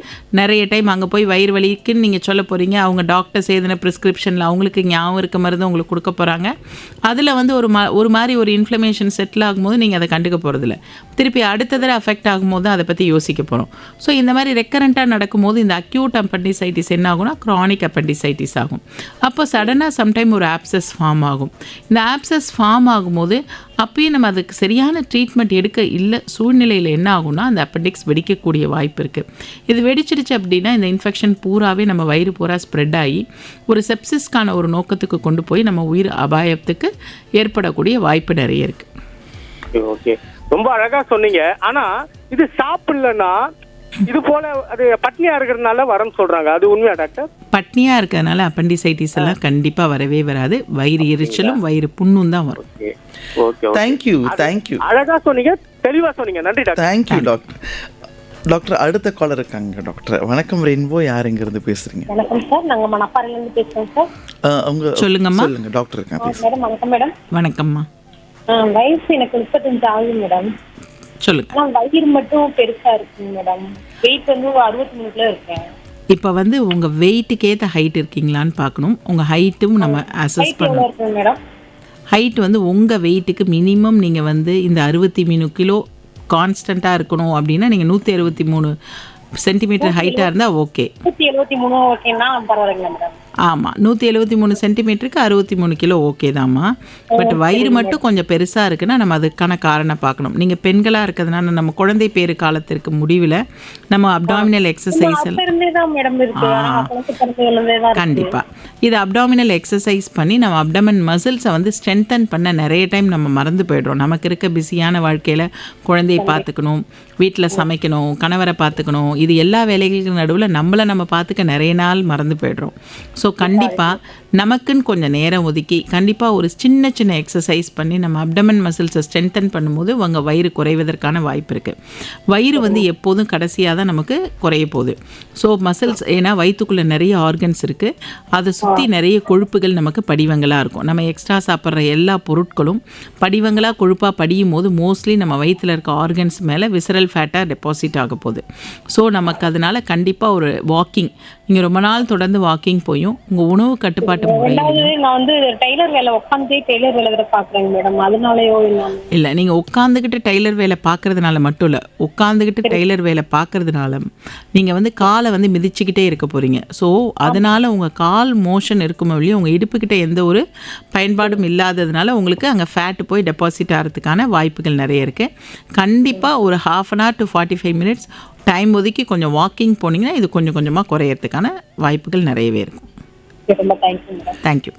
நிறைய டைம் அங்கே போய் வயிறு வலிக்குன்னு நீங்கள் சொல்ல போகிறீங்க, அவங்க டாக்டர்ஸ் எழுதின ப்ரிஸ்கிரிப்ஷனில் அவங்களுக்கு ஞாபகம் இருக்க மருந்து உங்களுக்கு கொடுக்க போகிறாங்க. அதில் வந்து ஒரு மாதிரி ஒரு இன்ஃப்ளமேஷன் செட்டில் ஆகும்போது நீங்கள் அதை கண்டுக்க போகிறதில்ல. திருப்பி அடுத்த தடவை அஃபெக்ட் ஆகும்போது அதை பற்றி யோசிக்க போகிறோம். ஸோ இந்த மாதிரி ரெக்கரண்ட்டாக நடக்கும்போது இந்த அக்யூட் அப்பெண்டிசைட்டிஸ் என்ன ஆகும்னா க்ரானிக் அப்பெண்டிசைட்டிஸ் ஆகும். அப்போ சடனாக சம்டைம் ஒரு ஆப்சஸ் ஃபார்ம் ஆகும். இந்த ஆப்சஸ் ஃபார்ம் ஆகும்போது அப்பயும் நம்ம அதுக்கு சரியான ட்ரீட்மெண்ட் எடுக்க இல்லை சூழ்நிலையில் என்ன ஆகும்னா அந்த அப்பெண்டிக்ஸ் வெடிக்கக்கூடிய வாய்ப்பு இருக்குது. இது வெடிச்சிடுச்சு அப்படின்னா இந்த இன்ஃபெக்ஷன் பூராவே நம்ம வயிறு பூரா ஸ்ப்ரெட் ஆகி ஒரு செப்சிஸ்க்கான ஒரு நோக்கத்துக்கு கொண்டு போய் நம்ம உயிர் அபாயத்துக்கு ஏற்படக்கூடிய வாய்ப்பு நிறைய இருக்குது. ஓகே, ரொம்ப அழகா சொன்னீங்க. ஆனா இது சாப்பிடலன்னா இது போல அது பட்னியா இருக்கிறதுனால வரன்னு சொல்றாங்க, அது உண்மையா டாக்டர்? பட்னியாக இருக்கிறதுனால அப்பெண்டிசைட்டிஸ் எல்லாம் கண்டிப்பாக வரவே வராது. வயிறு எரிச்சலும் வயிறு புண்ணும் தான் வரும். தேங்க்யூ தேங்க்யூ, அழகா சொன்னீங்க, தெளிவா சொன்னீங்க. நன்றி டாக்டர். Thank you doctor. டாக்டர் அடுத்த காலர் இருக்காங்க. டாக்டர் வணக்கம், ரெயின்போ, யார் எங்கிருந்து பேசுறீங்க? வணக்கம் சார், நாங்க மணப்பாறையில இருந்து பேசுறோம் சார். உங்க சொல்லுங்கம்மா. சொல்லுங்க டாக்டர் இருக்காங்க. மேடம் வணக்கம் மேடம். வணக்கம்மா. வயசு எனக்கு 35 ஆகுது மேடம். சொல்லுங்க. ஆனா வயிறு மட்டும் பெருசா இருக்குங்க மேடம். வெயிட் வந்து 63 கிலோ இருக்கேன். இப்போ வந்து உங்கள் வெயிட்டுக்கு ஏற்ற ஹைட் இருக்கீங்களான்னு பார்க்கணும். உங்கள் ஹைட்டும் நம்ம அசஸ் பண்ணணும். மேடம் ஹைட் வந்து உங்கள் வெயிட்டுக்கு மினிமம் நீங்கள் வந்து இந்த 63 கிலோ கான்ஸ்டண்ட்டாக இருக்கணும் அப்படின்னா நீங்கள் 163 சென்டிமீட்டர் ஹைட்டாக இருந்தால் ஓகே. 173 ஓகேன்னா பரவாயில்லைங்களா மேடம்? ஆமாம், 173 சென்டிமீட்டருக்கு 63 கிலோ ஓகே தாம்மா. பட் வயிறு மட்டும் கொஞ்சம் பெருசாக இருக்குன்னா நம்ம அதுக்கான காரணம் பார்க்கணும். நீங்கள் பெண்களாக இருக்கிறதுனால நம்ம குழந்தை பேறு காலத்திற்கு முடிவில் நம்ம அப்டாமினல் எக்ஸசைஸ் கண்டிப்பாக இது அப்டாமினல் எக்ஸசைஸ் பண்ணி நம்ம அப்டமன் மசில்ஸை வந்து ஸ்ட்ரென்தன் பண்ண நிறைய டைம் நம்ம மறந்து போய்டுறோம். நமக்கு இருக்க பிஸியான வாழ்க்கையில் குழந்தையை பார்த்துக்கணும், வீட்டில் சமைக்கணும், கணவரை பார்த்துக்கணும், இது எல்லா வேலைகளுக்கு நடுவில் நம்மளை நம்ம பார்த்துக்க நிறைய நாள் மறந்து போய்டுறோம். ஸோ கண்டிப்பாக நமக்குன்னு கொஞ்சம் நேரம் ஒதுக்கி கண்டிப்பாக ஒரு சின்ன சின்ன எக்ஸசைஸ் பண்ணி நம்ம அப்டமன் மசில்ஸை ஸ்ட்ரென்தன் பண்ணும்போது உங்கள் வயிறு குறைவதற்கான வாய்ப்பு இருக்குது. வயிறு வந்து எப்போதும் கடைசியாக தான் நமக்கு குறைய போகுது. ஸோ மசில்ஸ், ஏன்னா வயிற்றுக்குள்ளே நிறைய ஆர்கன்ஸ் இருக்குது, அதை சுற்றி நிறைய கொழுப்புகள் நமக்கு படிவங்களாக இருக்கும். நம்ம எக்ஸ்ட்ரா சாப்பிட்ற எல்லா பொருட்களும் படிவங்களாக கொழுப்பாக படியும் போது மோஸ்ட்லி நம்ம வயிற்றில் இருக்க ஆர்கன்ஸ் மேலே விசரல் ஃபேட்டாக டெபாசிட் ஆக போகுது. ஸோ நமக்கு அதனால் கண்டிப்பாக ஒரு வாக்கிங், நீங்கள் ரொம்ப நாள் தொடர்ந்து வாக்கிங் போயும் உங்கள் உணவு கட்டுப்பாட்டு நான் வந்து டெய்லர் வேலை உட்காந்து டெய்லர் வேலை பார்க்குறேங்க மேடம். அதனாலயோ இல்லை, நீங்கள் உட்காந்துக்கிட்டு டெய்லர் வேலை பார்க்கறதுனால மட்டும் இல்லை, உட்காந்துக்கிட்டு டெய்லர் வேலை பார்க்கறதுனால நீங்கள் வந்து காலை வந்து மிதிச்சுக்கிட்டே இருக்க போகிறீங்க. ஸோ அதனால் உங்கள் கால் மோஷன் இருக்குமோ இல்லையோ உங்கள் இடுப்புக்கிட்ட எந்த ஒரு பயன்பாடும் இல்லாததுனால உங்களுக்கு அங்கே ஃபேட்டு போய் டெபாசிட் ஆகிறதுக்கான வாய்ப்புகள் நிறைய இருக்குது. கண்டிப்பாக ஒரு 1/2 hour to 45 minutes டைம் ஒதுக்கி கொஞ்சம் வாக்கிங் போனீங்கன்னா இது கொஞ்சம் கொஞ்சமாக குறையறதுக்கான வாய்ப்புகள் நிறையவே இருக்கும். Thank you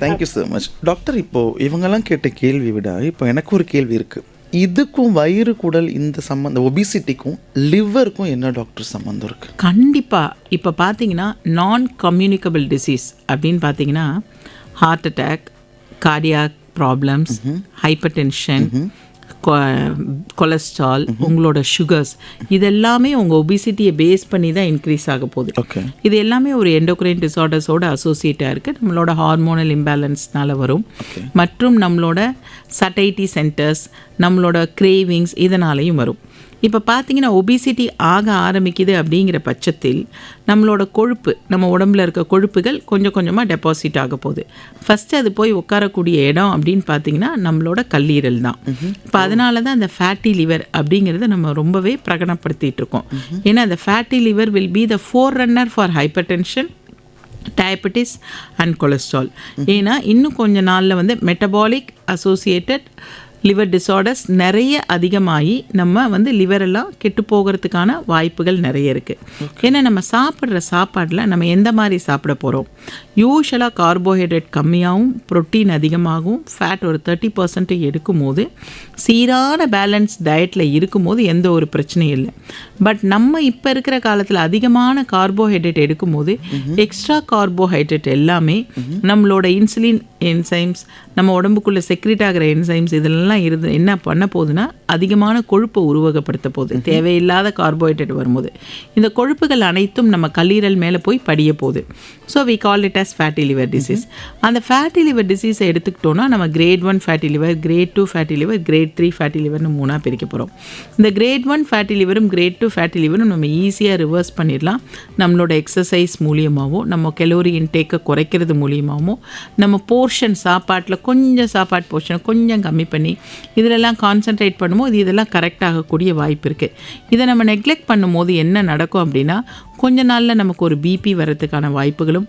thank you so much doctor. இப்போது இவங்கெல்லாம் கேட்ட கேள்வி விட இப்போ எனக்கு ஒரு கேள்வி இருக்குது. இதுக்கும் வயிறு குடல் இந்த சம்மந்தம், ஒபிசிட்டிக்கும் லிவருக்கும் என்ன டாக்டர் சம்மந்தம் இருக்குது? கண்டிப்பாக இப்போ பார்த்தீங்கன்னா நான் கம்யூனிகபிள் டிசீஸ் அப்படின்னு பார்த்தீங்கன்னா heart attack, cardiac problems, hypertension, cholesterol, உங்களோட சுகர்ஸ், இதெல்லாமே உங்கள் ஒபிசிட்டியை பேஸ் பண்ணி தான் இன்க்ரீஸ் ஆக போகுது. இது எல்லாமே ஒரு எண்டோக்ரைன் டிசார்டர்ஸோட அசோசியேட்டாக இருக்குது. நம்மளோட ஹார்மோனல் இம்பேலன்ஸ்னால வரும், மற்றும் நம்மளோட சட்டைட்டி சென்டர்ஸ், நம்மளோட கிரேவிங்ஸ் இதனாலையும் வரும். இப்போ பார்த்தீங்கன்னா ஒபிசிட்டி ஆக ஆரம்பிக்குது அப்படிங்கிற பட்சத்தில் நம்மளோட கொழுப்பு, நம்ம உடம்புல இருக்க கொழுப்புகள் கொஞ்சம் கொஞ்சமாக டெபாசிட் ஆக போகுது. ஃபஸ்ட்டு அது போய் உட்காரக்கூடிய இடம் அப்படின்னு பார்த்தீங்கன்னா நம்மளோட கல்லீரல் தான். இப்போ அதனால தான் அந்த ஃபேட்டி லிவர் அப்படிங்கிறத நம்ம ரொம்பவே பிரகடனப்படுத்திட்டு இருக்கோம். ஏன்னா அந்த fatty liver will be the four runner for hyper tension, diabetes and cholesterol. ஏன்னா இன்னும் கொஞ்ச நாளில் வந்து மெட்டபாலிக் அசோசியேட்டட் லிவர் டிசார்டர்ஸ் நிறைய அதிகமாகி நம்ம வந்து லிவரெல்லாம் கெட்டு போகிறதுக்கான வாய்ப்புகள் நிறைய இருக்குது. ஏன்னா நம்ம சாப்பிட்ற சாப்பாட்டில் நம்ம எந்த மாதிரி சாப்பிட போகிறோம், யூஷுவலாக கார்போஹைட்ரேட் கம்மியாகவும் ப்ரோட்டீன் அதிகமாகவும் ஃபேட் ஒரு 30% எடுக்கும்போது சீரான பேலன்ஸ் டயட்டில் இருக்கும்போது எந்த ஒரு பிரச்சனையும் இல்லை. பட் நம்ம இப்போ இருக்கிற காலத்தில் அதிகமான கார்போஹைட்ரேட் எடுக்கும்போது எக்ஸ்ட்ரா கார்போஹைட்ரேட் எல்லாமே நம்மளோட இன்சுலின் என்சைம்ஸ், நம்ம உடம்புக்குள்ளே செக்ரேட் ஆகிற என்சைம்ஸ் இதெல்லாம் இதெல்லாம் என்ன பண்ண போகுதுன்னா அதிகமான கொழுப்பை உருவகப்படுத்த போகுது. தேவையில்லாத கார்போஹைட்ரேட் வரும்போது இந்த கொழுப்புகள் அனைத்தும் நம்ம கல்லீரல் மேலே போய் படிய போகுது. So we call it as fatty liver disease. அந்த ஃபேட்டி லிவர் டிசீஸை எடுத்துக்கிட்டோன்னா நம்ம grade 1 fatty liver, grade 2 fatty liver, grade 3 fatty லிவர்னு 3 பிரிக்க போகிறோம். இந்த கிரேட் 1 ஃபேட்டி லிவரும் கிரேட் 2 ஃபேட்டி லிவரும் நம்ம ஈஸியாக ரிவர்ஸ் பண்ணிடலாம். நம்மளோட எக்ஸசைஸ் மூலியமாகவும், நம்ம கலோரி இன்டேக்கை குறைக்கிறது மூலியமாகவும், நம்ம போர்ஷன் சாப்பாட்டில் கொஞ்சம் சாப்பாட்டு போர்ஷனை கொஞ்சம் கம்மி பண்ணி இதிலெல்லாம் கான்சென்ட்ரேட் பண்ணும்போது இதெல்லாம் கரெக்ட் ஆகக்கூடிய வாய்ப்பு இருக்குது. இதை நம்ம நெக்லெக்ட் பண்ணும்போது என்ன நடக்கும் அப்படின்னா கொஞ்ச நாளில் நமக்கு ஒரு பிபி வர்றதுக்கான வாய்ப்புகளும்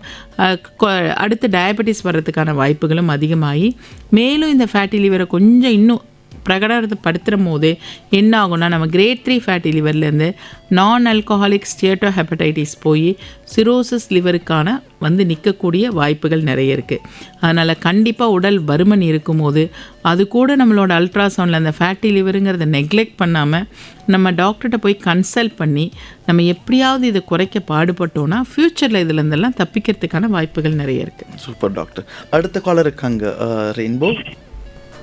அடுத்து டயபெட்டிஸ் வர்றதுக்கான வாய்ப்புகளும் அதிகமாகி மேலும் இந்த ஃபேட்டி லிவரை கொஞ்சம் இன்னும் பிரகடனப்படுத்துகிற போது என்ன ஆகும்னா நம்ம கிரேட் 3 ஃபேட்டி லிவர்லேருந்து நான் ஆல்கஹாலிக் ஸ்டேட்டோ ஹெப்படைட்டிஸ் போய் சிரோசிஸ் லிவருக்கான நிற்கக்கூடிய வாய்ப்புகள் நிறைய இருக்குது. அதனால் கண்டிப்பாக உடல் பருமன் இருக்கும்போது அது கூட நம்மளோட அல்ட்ராசவுண்டில் அந்த ஃபேட்டி லிவருங்கிறத நெக்லெக்ட் பண்ணாமல் நம்ம டாக்டர்கிட்ட போய் கன்சல்ட் பண்ணி நம்ம எப்படியாவது இதை குறைக்க பாடுபட்டோன்னா ஃப்யூச்சரில் இதுலேருந்தெல்லாம் தப்பிக்கிறதுக்கான வாய்ப்புகள் நிறைய இருக்குது. Super doctor. அடுத்த காலர் இருக்காங்க ரெயின்போ.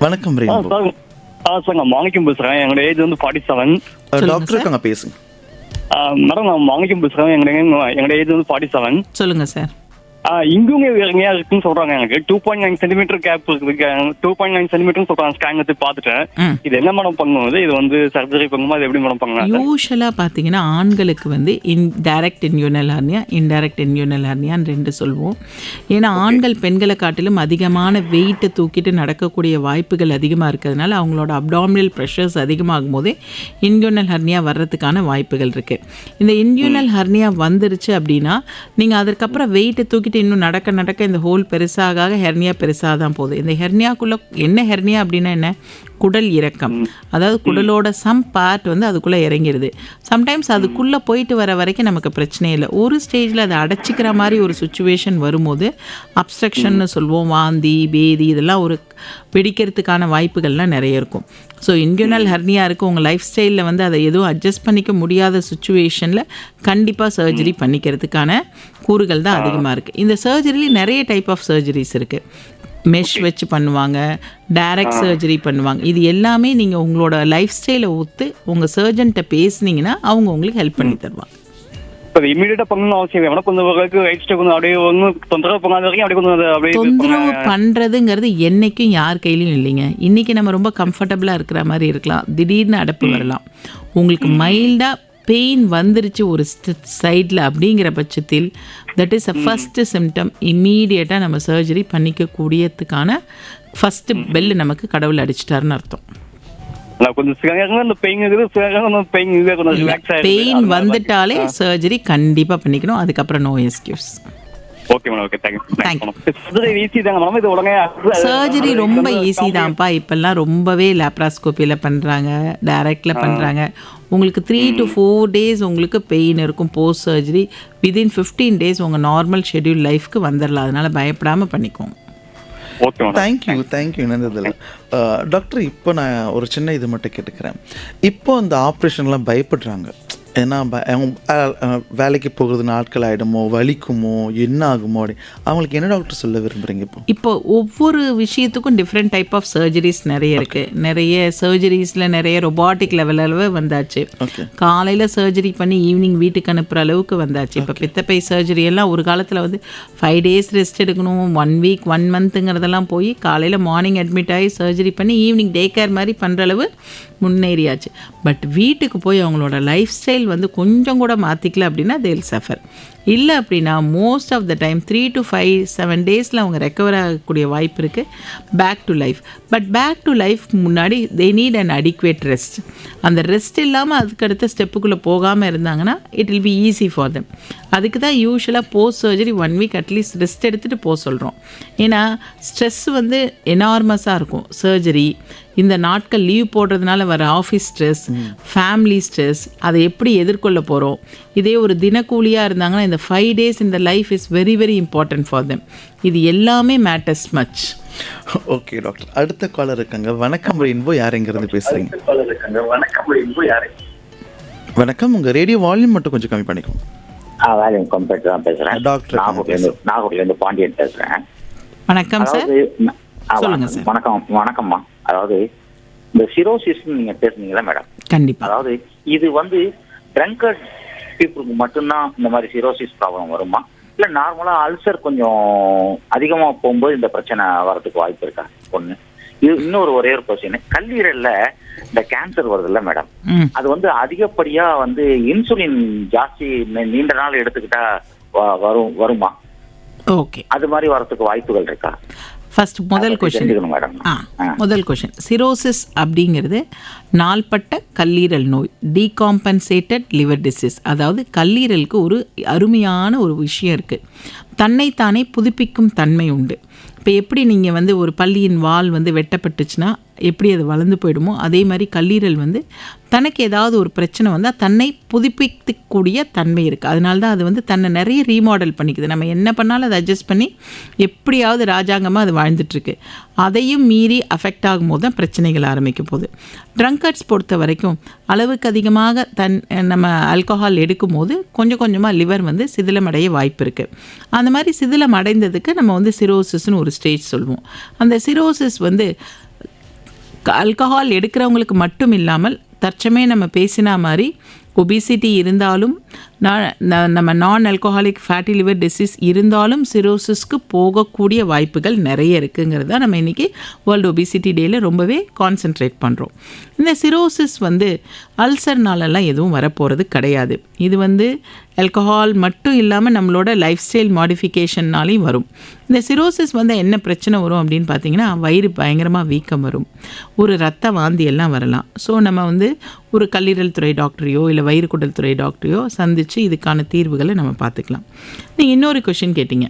வணக்கம் ரெயின்போ. சார் நான் மாணிக்கம் பேசுறேன். என்னோட ஏஜ் 47. டாக்டர் இருக்காங்க, பேசுங்க. மேடம் நான் மாணிக்கம் பேசுறேன். என்னோட ஏஜ் 47. சொல்லுங்க சார். இங்குங்க எங்கேயா இருக்குன்னு சொல்றாங்க. எனக்கு 2.9 சென்டிமீட்டர் கேப் இருக்குது. 2.9 சென்டிமீட்டர் சொல்றாங்க. ஸ்கேன் எடுத்து பார்த்துட்டேன். இது என்ன மேடம் பண்ணுவது? இது சர்ஜரி பண்ணுமா? இது எப்படி மேடம் பண்ணலாம்? யூஷுவலாக பார்த்தீங்கன்னா ஆண்களுக்கு டைரக்ட் இன்யூனல் ஹெர்னியா, இன்டைரக்ட் இன்யூனல் ஹெர்னியான்னு 2 சொல்லுவோம். ஏன்னா ஆண்கள் பெண்களை காட்டிலும் அதிகமான வெயிட்டை தூக்கிட்டு நடக்கக்கூடிய வாய்ப்புகள் அதிகமாக இருக்கிறதுனால அவங்களோட அப்டாமினல் ப்ரெஷர்ஸ் அதிகமாகும் போதே இன்யூனல் ஹெர்னியா வர்றதுக்கான வாய்ப்புகள் இருக்குது. இந்த இன்யூனல் ஹெர்னியா வந்துருச்சு அப்படின்னா நீங்கள் அதற்கப்புறம் வெயிட்டை தூக்கிட்டு இன்னும் நடக்க இந்த ஹோல் பெருசாக ஹெர்னியா பெருசாக தான் போகுது. இந்த ஹெர்னியாக்குள்ளே என்ன ஹெர்னியா அப்படின்னா என்ன? குடல் இறக்கம். அதாவது குடலோட சம் பார்ட் அதுக்குள்ளே இறங்கிடுது. சம்டைம்ஸ் அதுக்குள்ளே போயிட்டு வர வரைக்கும் நமக்கு பிரச்சனை இல்லை. ஒரு ஸ்டேஜில் அதை அடைச்சிக்கிற மாதிரி ஒரு சுச்சுவேஷன் வரும்போது அப்ஸ்ட்ரக்ஷன்னு சொல்லுவோம். வாந்தி, பேதி இதெல்லாம் வெடிக்கிறதுக்கான வாய்ப்புகள்லாம் நிறைய இருக்கும். ஸோ இன்யூனல் ஹெர்னியா இருக்குது. உங்கள் லைஃப் ஸ்டைலில் அதை எதுவும் அட்ஜஸ்ட் பண்ணிக்க முடியாத சுச்சுவேஷனில் கண்டிப்பாக சர்ஜரி பண்ணிக்கிறதுக்கான கூறுகள் தான் அதிகமாக இருக்குது. இந்த சர்ஜரியில் நிறைய டைப் ஆஃப் சர்ஜரிஸ் இருக்குது. மெஷ் வச்சு பண்ணுவாங்க, டைரக்ட் சர்ஜரி பண்ணுவாங்க. இது எல்லாமே நீங்கள் உங்களோட லைஃப் ஸ்டைலை ஒத்து உங்கள் சர்ஜன்கிட்ட பேசுனீங்கன்னா அவங்க உங்களுக்கு ஹெல்ப் பண்ணி தருவாங்க. தொந்தரவு பண்ணுறதுங்கிறது என்னைக்கும் யார் கையிலையும் இல்லைங்க. இன்றைக்கி நம்ம ரொம்ப கம்ஃபர்டபுளாக இருக்கிற மாதிரி இருக்கலாம், திடீர்னு அடைப்பு வரலாம். உங்களுக்கு மைல்டாக பெயின் வந்துருச்சு ஒரு சைடில் அப்படிங்கிற பட்சத்தில் that is a first symptom. இம்மீடியட்டாக நம்ம சர்ஜரி பண்ணிக்கக்கூடியதுக்கான ஃபஸ்ட்டு பெல்லு நமக்கு கடவுள் அடிச்சிட்டாருன்னு அர்த்தம். பெயின் வந்துட்டாலே சர்ஜரி கண்டிப்பாக பண்ணிக்கணும். அதுக்கப்புறம் நோ எக்ஸ்கியூஸ். சர்ஜரி ரொம்ப ஈஸி தான்ப்பா. இப்பெல்லாம் ரொம்பவே லேப்ராஸ்கோப்பியில் பண்ணுறாங்க, டைரக்டில் பண்ணுறாங்க. உங்களுக்கு 3 to 4 days உங்களுக்கு பெயின் இருக்கும். போஸ்ட் சர்ஜரி வித்தின் 15 days உங்கள் நார்மல் ஷெட்யூல் லைஃப்க்கு வந்துடலாம். அதனால் பயப்படாமல் பண்ணிக்கோங்க. தேங்க்யூ நன்றதில்லை டாக்டர். இப்போ நான் ஒரு சின்ன இது மட்டும் கேட்டுக்கிறேன். இப்போ இந்த ஆப்ரேஷன்லாம் பயப்படுறாங்க. ஏன்னா வேலைக்கு போகிறது நாட்கள் ஆகிடுமோ, வலிக்குமோ, என்ன ஆகுமோ அப்படி அவங்களுக்கு என்ன டாக்டர் சொல்ல விரும்புகிறீங்க? இப்போ ஒவ்வொரு விஷயத்துக்கும் டிஃப்ரெண்ட் டைப் ஆஃப் சர்ஜரிஸ் நிறைய இருக்குது. நிறைய சர்ஜரிஸில் நிறைய ரொபாட்டிக் லெவலில் வந்தாச்சு. காலையில் சர்ஜரி பண்ணி ஈவினிங் வீட்டுக்கு அனுப்புகிற அளவுக்கு வந்தாச்சு. இப்போ பித்தப்பை சர்ஜரி எல்லாம் ஒரு காலத்தில் 5 days ரெஸ்ட் எடுக்கணும், 1 week 1 monthங்கிறதெல்லாம் போய் காலையில் மார்னிங் அட்மிட் ஆகி சர்ஜரி பண்ணி ஈவினிங் டே கேர் மாதிரி பண்ணுற அளவு முன்னேறியாச்சு. பட் வீட்டுக்கு போய் அவங்களோட லைஃப் ஸ்டைல் கொஞ்சம் கூட மாற்றிக்கல அப்படின்னா they will suffer. இல்லை அப்படின்னா most of the time 3 to 5-7 days அவங்க ரெக்கவர் ஆகக்கூடிய வாய்ப்பு இருக்குது. Back to life. But back to life முன்னாடி they need an adequate rest. அந்த ரெஸ்ட் இல்லாமல் அதுக்கடுத்த ஸ்டெப்புக்குள்ளே போகாமல் இருந்தாங்கன்னா it will be easy for them. அதுக்கு தான் யூஸ்வலாக post surgery 1 week at least rest எடுத்துகிட்டு போக சொல்கிறோம். ஏன்னா ஸ்ட்ரெஸ் எனார்மஸாக இருக்கும். சர்ஜரி, இந்த நாட்கள் லீவ் போடுறதுனால வர ஆஃபீஸ் ஸ்ட்ரெஸ், ஃபேமிலி ஸ்ட்ரெஸ், அதை எப்படி எதிர்கொள்ள போகிறோம். இதே ஒரு தினக்கூலியாக இருந்தாங்கன்னா இந்த 5 days இந்த life is very very important for them. இது எல்லாமே மேட்டர்ஸ் மச். Okay doctor. அடுத்த காலர் இருக்காங்க. வணக்கம் ரெயின்போ, யார் எங்கிருந்து பேசுகிறீங்க? வணக்கம். உங்கள் ரேடியோ வால்யூம் மட்டும் கொஞ்சம் கம்மி பண்ணிக்கோங்க. வேல்யூம் கம்பெக்ட் தான் பேசுகிறேன். டாக்டர் நாகூர்லேருந்து பாண்டியன் பேசுகிறேன். வணக்கம் சார். வணக்கம்மா. அதாவது இந்த சிரோசிஸ் நீங்க பேசுனீங்களா மேடம், கண்டிப்பாக. அதாவது இது வந்து ட்ரங்கர்ட் பீப்புளுக்கு மட்டும்தான் இந்த மாதிரி சிரோசிஸ் ப்ராப்ளம் வருமா, இல்ல நார்மலா அல்சர் கொஞ்சம் அதிகமா போகும்போது இந்த பிரச்சனை வரதுக்கு வாய்ப்பு இருக்கா? ஒண்ணு. இது இன்னொரு ஒரே ஒரு கொஸ்டின், கல்லீரல்ல இந்த கேன்சர் வருது இல்ல மேடம், அது வந்து அதிகப்படியா வந்து இன்சுலின் ஜாஸ்தி நீண்ட நாள் எடுத்துக்கிட்டா வருமா? ஓகே, அது மாதிரி வரதுக்கு வாய்ப்புகள் இருக்கா? ஃபர்ஸ்ட் முதல் கொஷின். முதல் கொஷின், சிரோசிஸ் அப்படிங்கிறது நாள்பட்ட கல்லீரல் நோய், டீகாம்பன்சேட்டட் லிவர் டிசீஸ். அதாவது கல்லீரலுக்கு ஒரு அருமையான ஒரு விஷயம் இருக்குது, தன்னைத்தானே புதுப்பிக்கும் தன்மை உண்டு. இப்போ எப்படி நீங்கள் வந்து ஒரு பல்லியின் வால் வந்து வெட்டப்பட்டுச்சுன்னா எப்படி அது வளர்ந்து போயிடுமோ, அதே மாதிரி கல்லீரல் வந்து தனக்கு ஏதாவது ஒரு பிரச்சனை வந்தால் தன்னை புதுப்பிக்கக்கூடிய தன்மை இருக்குது. அதனால தான் அது வந்து தன்னை நிறைய ரீமாடல் பண்ணிக்குது. நம்ம என்ன பண்ணாலும் அதை அட்ஜஸ்ட் பண்ணி எப்படியாவது ராஜாங்கமாக அது வாழ்ந்துட்டுருக்கு. அதையும் மீறி அஃபெக்ட் ஆகும்போது தான் பிரச்சனைகள் ஆரம்பிக்க போகுது. ட்ரங்கர்ட்ஸ் பொறுத்த வரைக்கும் அளவுக்கு அதிகமாக நம்ம ஆல்கஹால் எடுக்கும் போது கொஞ்சம் கொஞ்சமாக லிவர் வந்து சிதிலமடைய வாய்ப்பு இருக்குது. அந்த மாதிரி சிதிலம் அடைந்ததுக்கு நம்ம வந்து சிரோசிஸ்னு ஒரு ஸ்டேஜ் சொல்லுவோம். அந்த சிரோசிஸ் வந்து ஆல்கஹால் எடுக்கிறவங்களுக்கு மட்டும் இல்லாமல் தற்சமயம் நம்ம பேசினா மாதிரி ஒபிசிட்டி இருந்தாலும் நம்ம நான் ஆல்கஹாலிக் ஃபேட்டி லிவர் டிசீஸ் இருந்தாலும் சிரோசிஸ்க்கு போகக்கூடிய வாய்ப்புகள் நிறைய இருக்குங்கிறது தான் நம்ம இன்றைக்கி வேர்ல்டு ஒபிசிட்டி டேயில் ரொம்பவே கான்சென்ட்ரேட் பண்ணுறோம். இந்த சிரோசிஸ் வந்து அல்சர்னாலெல்லாம் எதுவும் வரப்போகிறது கிடையாது. இது வந்து ஆல்கஹால் மட்டும் இல்லாமல் நம்மளோட லைஃப் ஸ்டைல் மாடிஃபிகேஷன்னாலையும் வரும். இந்த சிரோசிஸ் வந்து என்ன பிரச்சனை வரும் அப்படின்னு பார்த்தீங்கன்னா, வயிறு பயங்கரமாக வீக்கம் வரும், ஒரு ரத்த வாந்தி எல்லாம் வரலாம். ஸோ நம்ம வந்து ஒரு கல்லீரல் துறை டாக்டரையோ இல்லை வயிறு குடல் துறை டாக்டரையோ சந்தித்து இதுக்கான தீர்வுகளை நம்ம பார்த்துக்கலாம். நீங்கள் இன்னொரு கொஷின் கேட்டிங்க,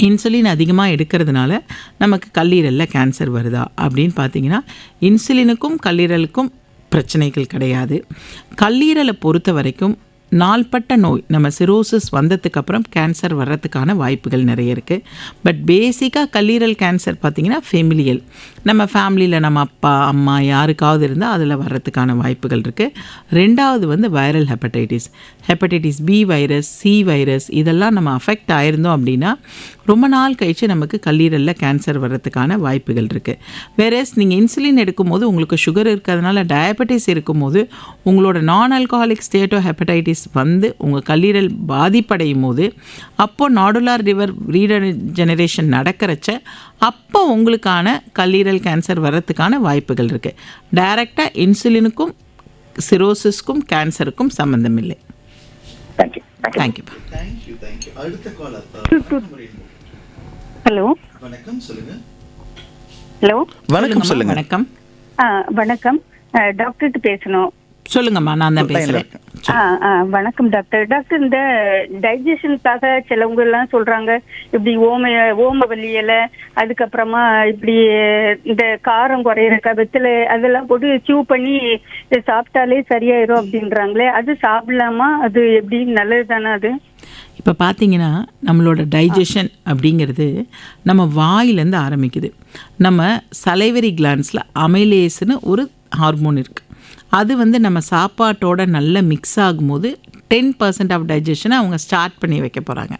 இன்சுலின் அதிகமாக எடுக்கிறதுனால நமக்கு கல்லீரலில் கேன்சர் வருதா அப்படின்னு பார்த்தீங்கன்னா, இன்சுலினுக்கும் கல்லீரலுக்கும் பிரச்சனைகள் கிடையாது. கல்லீரலை பொறுத்த வரைக்கும் நாள்பட்ட நோய், நம்ம சிரோசிஸ் வந்ததுக்கப்புறம் கேன்சர் வர்றதுக்கான வாய்ப்புகள் நிறைய இருக்குது. பட் பேசிக்காக கல்லீரல் கேன்சர் பார்த்திங்கன்னா ஃபெமிலியல், நம்ம ஃபேமிலியில் நம்ம அப்பா அம்மா யாருக்காவது இருந்தால் அதில் வர்றதுக்கான வாய்ப்புகள் இருக்குது. ரெண்டாவது வந்து viral hepatitis B virus, C virus, இதெல்லாம் நம்ம அஃபெக்ட் ஆயிருந்தோம் அப்படின்னா ரொம்ப நாள் கழித்து நமக்கு கல்லீரலில் கேன்சர் வர்றதுக்கான வாய்ப்புகள் இருக்குது. வேறஸ் நீங்கள் இன்சுலின் எடுக்கும்போது உங்களுக்கு சுகர் இருக்கிறதுனால டயபெட்டிஸ் இருக்கும்போது உங்களோட நான் ஆல்கஹாலிக் ஸ்டேட்டோ ஹெப்படைட்டிஸ் வந்து உங்கள் கல்லீரல் பாதிப்படையும் போது அப்போது நாடுலார் லிவர் ரீஜெனரேஷன் நடக்கிறச்ச அப்போ உங்களுக்கான கல்லீரல் கேன்சர் வர்றதுக்கான வாய்ப்புகள் இருக்குது. டைரெக்டாக இன்சுலினுக்கும் சிரோசிஸ்க்கும் கேன்சருக்கும் சம்மந்தம் இல்லை. தேங்க்யூ. ஹலோ வணக்கம், சொல்லுங்க. ஹலோ வணக்கம், சொல்லுங்க. வணக்கம். வணக்கம், டாக்டர்கிட்ட பேசணும். சொல்லுங்கம்மா, நான் தான் பேசுகிறேன். வணக்கம் டாக்டர். டாக்டர், இந்த டைஜஷனுக்காக சிலவங்க எல்லாம் சொல்றாங்க இப்படி ஓமவல்லி இலை, அதுக்கப்புறமா இப்படி இந்த காரம் குறையிறக்கா வெத்தலை அதெல்லாம் போட்டு சூ பண்ணி சாப்பிட்டாலே சரியாயிரும் அப்படின்றாங்களே, அது சாப்பிடலாமா? அது எப்படி, நல்லது தானே அது? இப்போ பார்த்தீங்கன்னா நம்மளோட டைஜஷன் அப்படிங்கிறது நம்ம வாயிலேருந்து ஆரம்பிக்குது. நம்ம சலைவரி கிளான்ஸில் அமைலேஸ்னு ஒரு ஹார்மோன் இருக்குது. அது வந்து நம்ம சாப்பாட்டோட நல்லா மிக்ஸ் ஆகும்போது 10% ஆஃப் டைஜஷனை அவங்க ஸ்டார்ட் பண்ணி வைக்க போகிறாங்க.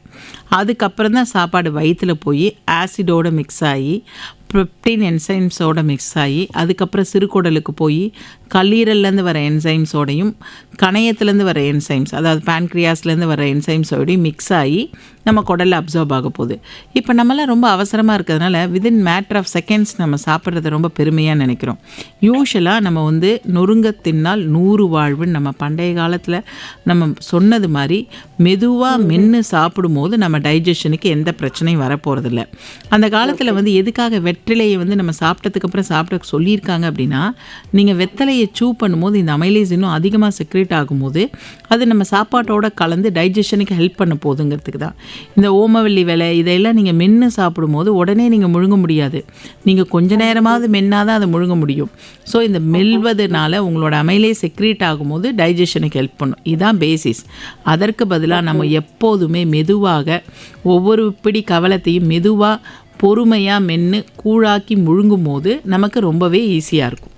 அதுக்கப்புறம் தான் சாப்பாடு வயிற்றில் போய் ஆசிடோடு மிக்ஸ் ஆகி ப்ரெப்டின் என்சைம்ஸோடு மிக்ஸ் ஆகி அதுக்கப்புறம் சிறுகுடலுக்கு போய் கல்லீரல்லேருந்து வர என்சைம்ஸோடையும் கணையத்துலேருந்து வர என்சைம்ஸ், அதாவது பேன்க்ரியாஸ்லேருந்து வர என்சைம்ஸோடையும் மிக்ஸ் ஆகி நம்ம குடலில் அப்சர்வ் ஆக போகுது. இப்போ நம்மளாம் ரொம்ப அவசரமாக இருக்கிறதுனால வித்தின் மேட்டர் ஆஃப் செகண்ட்ஸ் நம்ம சாப்பிட்றத ரொம்ப பெருமையாக நினைக்கிறோம். யூஷுவலாக நம்ம வந்து நொறுங்க தின்னால் 100 வாழ்வுன்னு நம்ம பண்டைய காலத்தில் நம்ம சொன்னது மாதிரி மெதுவாக மென்று சாப்பிடும்போது நம்ம டைஜஷனுக்கு எந்த பிரச்சனையும் வரப்போகிறதில்ல. அந்த காலத்தில் வந்து எதுக்காக வெற்றிலையை வந்து நம்ம சாப்பிட்டதுக்கப்புறம் சாப்பிட சொல்லியிருக்காங்க அப்படின்னா, நீங்கள் வெத்தலையை சூ பண்ணும்போது இந்த அமைலேஸ் இன்னும் அதிகமாக செக்ரேட் ஆகும்போது அது நம்ம சாப்பாட்டோட கலந்து டைஜஷனுக்கு ஹெல்ப் பண்ண போகுதுங்கிறதுக்கு தான். இந்த ஓமவல்லி விலை இதையெல்லாம் நீங்கள் மென்று சாப்பிடும்போது உடனே நீங்கள் முழுங்க முடியாது, நீங்கள் கொஞ்ச நேரமாவது மென்னாதான் அதை முழுங்க முடியும். ஸோ இந்த மெல்வதனால உங்களோட அமைலேஸ் செக்ரேட் ஆகும்போது டைஜஷனுக்கு ஹெல்ப் பண்ணும். இதுதான் பேசிஸ். அதற்கு பதிலாக நம்ம எப்போதுமே மெதுவாக ஒவ்வொரு பிடி கவலத்தையும் மெதுவாக பொறுமையாக மென்று கூழாக்கி முழுங்கும் போது நமக்கு ரொம்பவே ஈஸியாக இருக்கும்.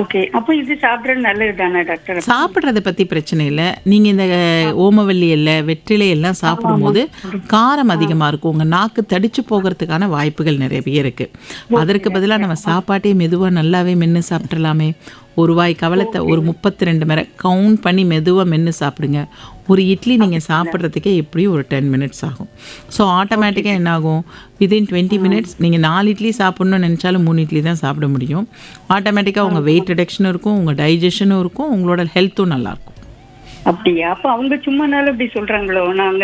ஓகே, அப்போ இது சாப்பிட்றது நல்லது தானே டாக்டர்? சாப்பிட்றத பற்றி பிரச்சனை இல்லை. நீங்கள் இந்த ஓமவல்லி இலை, வெற்றிலை எல்லாம் சாப்பிடும்போது காரம் அதிகமாக இருக்கும். உங்கள் நாக்கு தடிச்சு போகிறதுக்கான வாய்ப்புகள் நிறைய இருக்குது. அதற்கு பதிலாக நம்ம சாப்பாட்டே மெதுவாக நல்லாவே மென்று சாப்பிட்றலாமே. ஒரு வாய் கவலத்தை ஒரு 32 முறை கவுண்ட் பண்ணி மெதுவாக மென்று சாப்பிடுங்க. ஒரு இட்லி நீங்கள் சாப்பிட்றதுக்கே எப்படியும் ஒரு 10 மினிட்ஸ் ஆகும். ஸோ ஆட்டோமேட்டிக்காக என்ன ஆகும், வித்தின் 20 மினிட்ஸ் நீங்கள் 4 இட்லி சாப்பிட்ணுன்னு நினச்சாலும் 3 இட்லி தான் சாப்பிட முடியும். ஆட்டோமேட்டிக்காக உங்கள் வெயிட் ரிடக்ஷனும் இருக்கும், உங்கள் டைஜஷனும் இருக்கும், உங்களோட ஹெல்த்தும் நல்லாயிருக்கும். அப்படியா? அப்ப அவங்க சும்மானாலும் இப்படி சொல்றாங்களோ?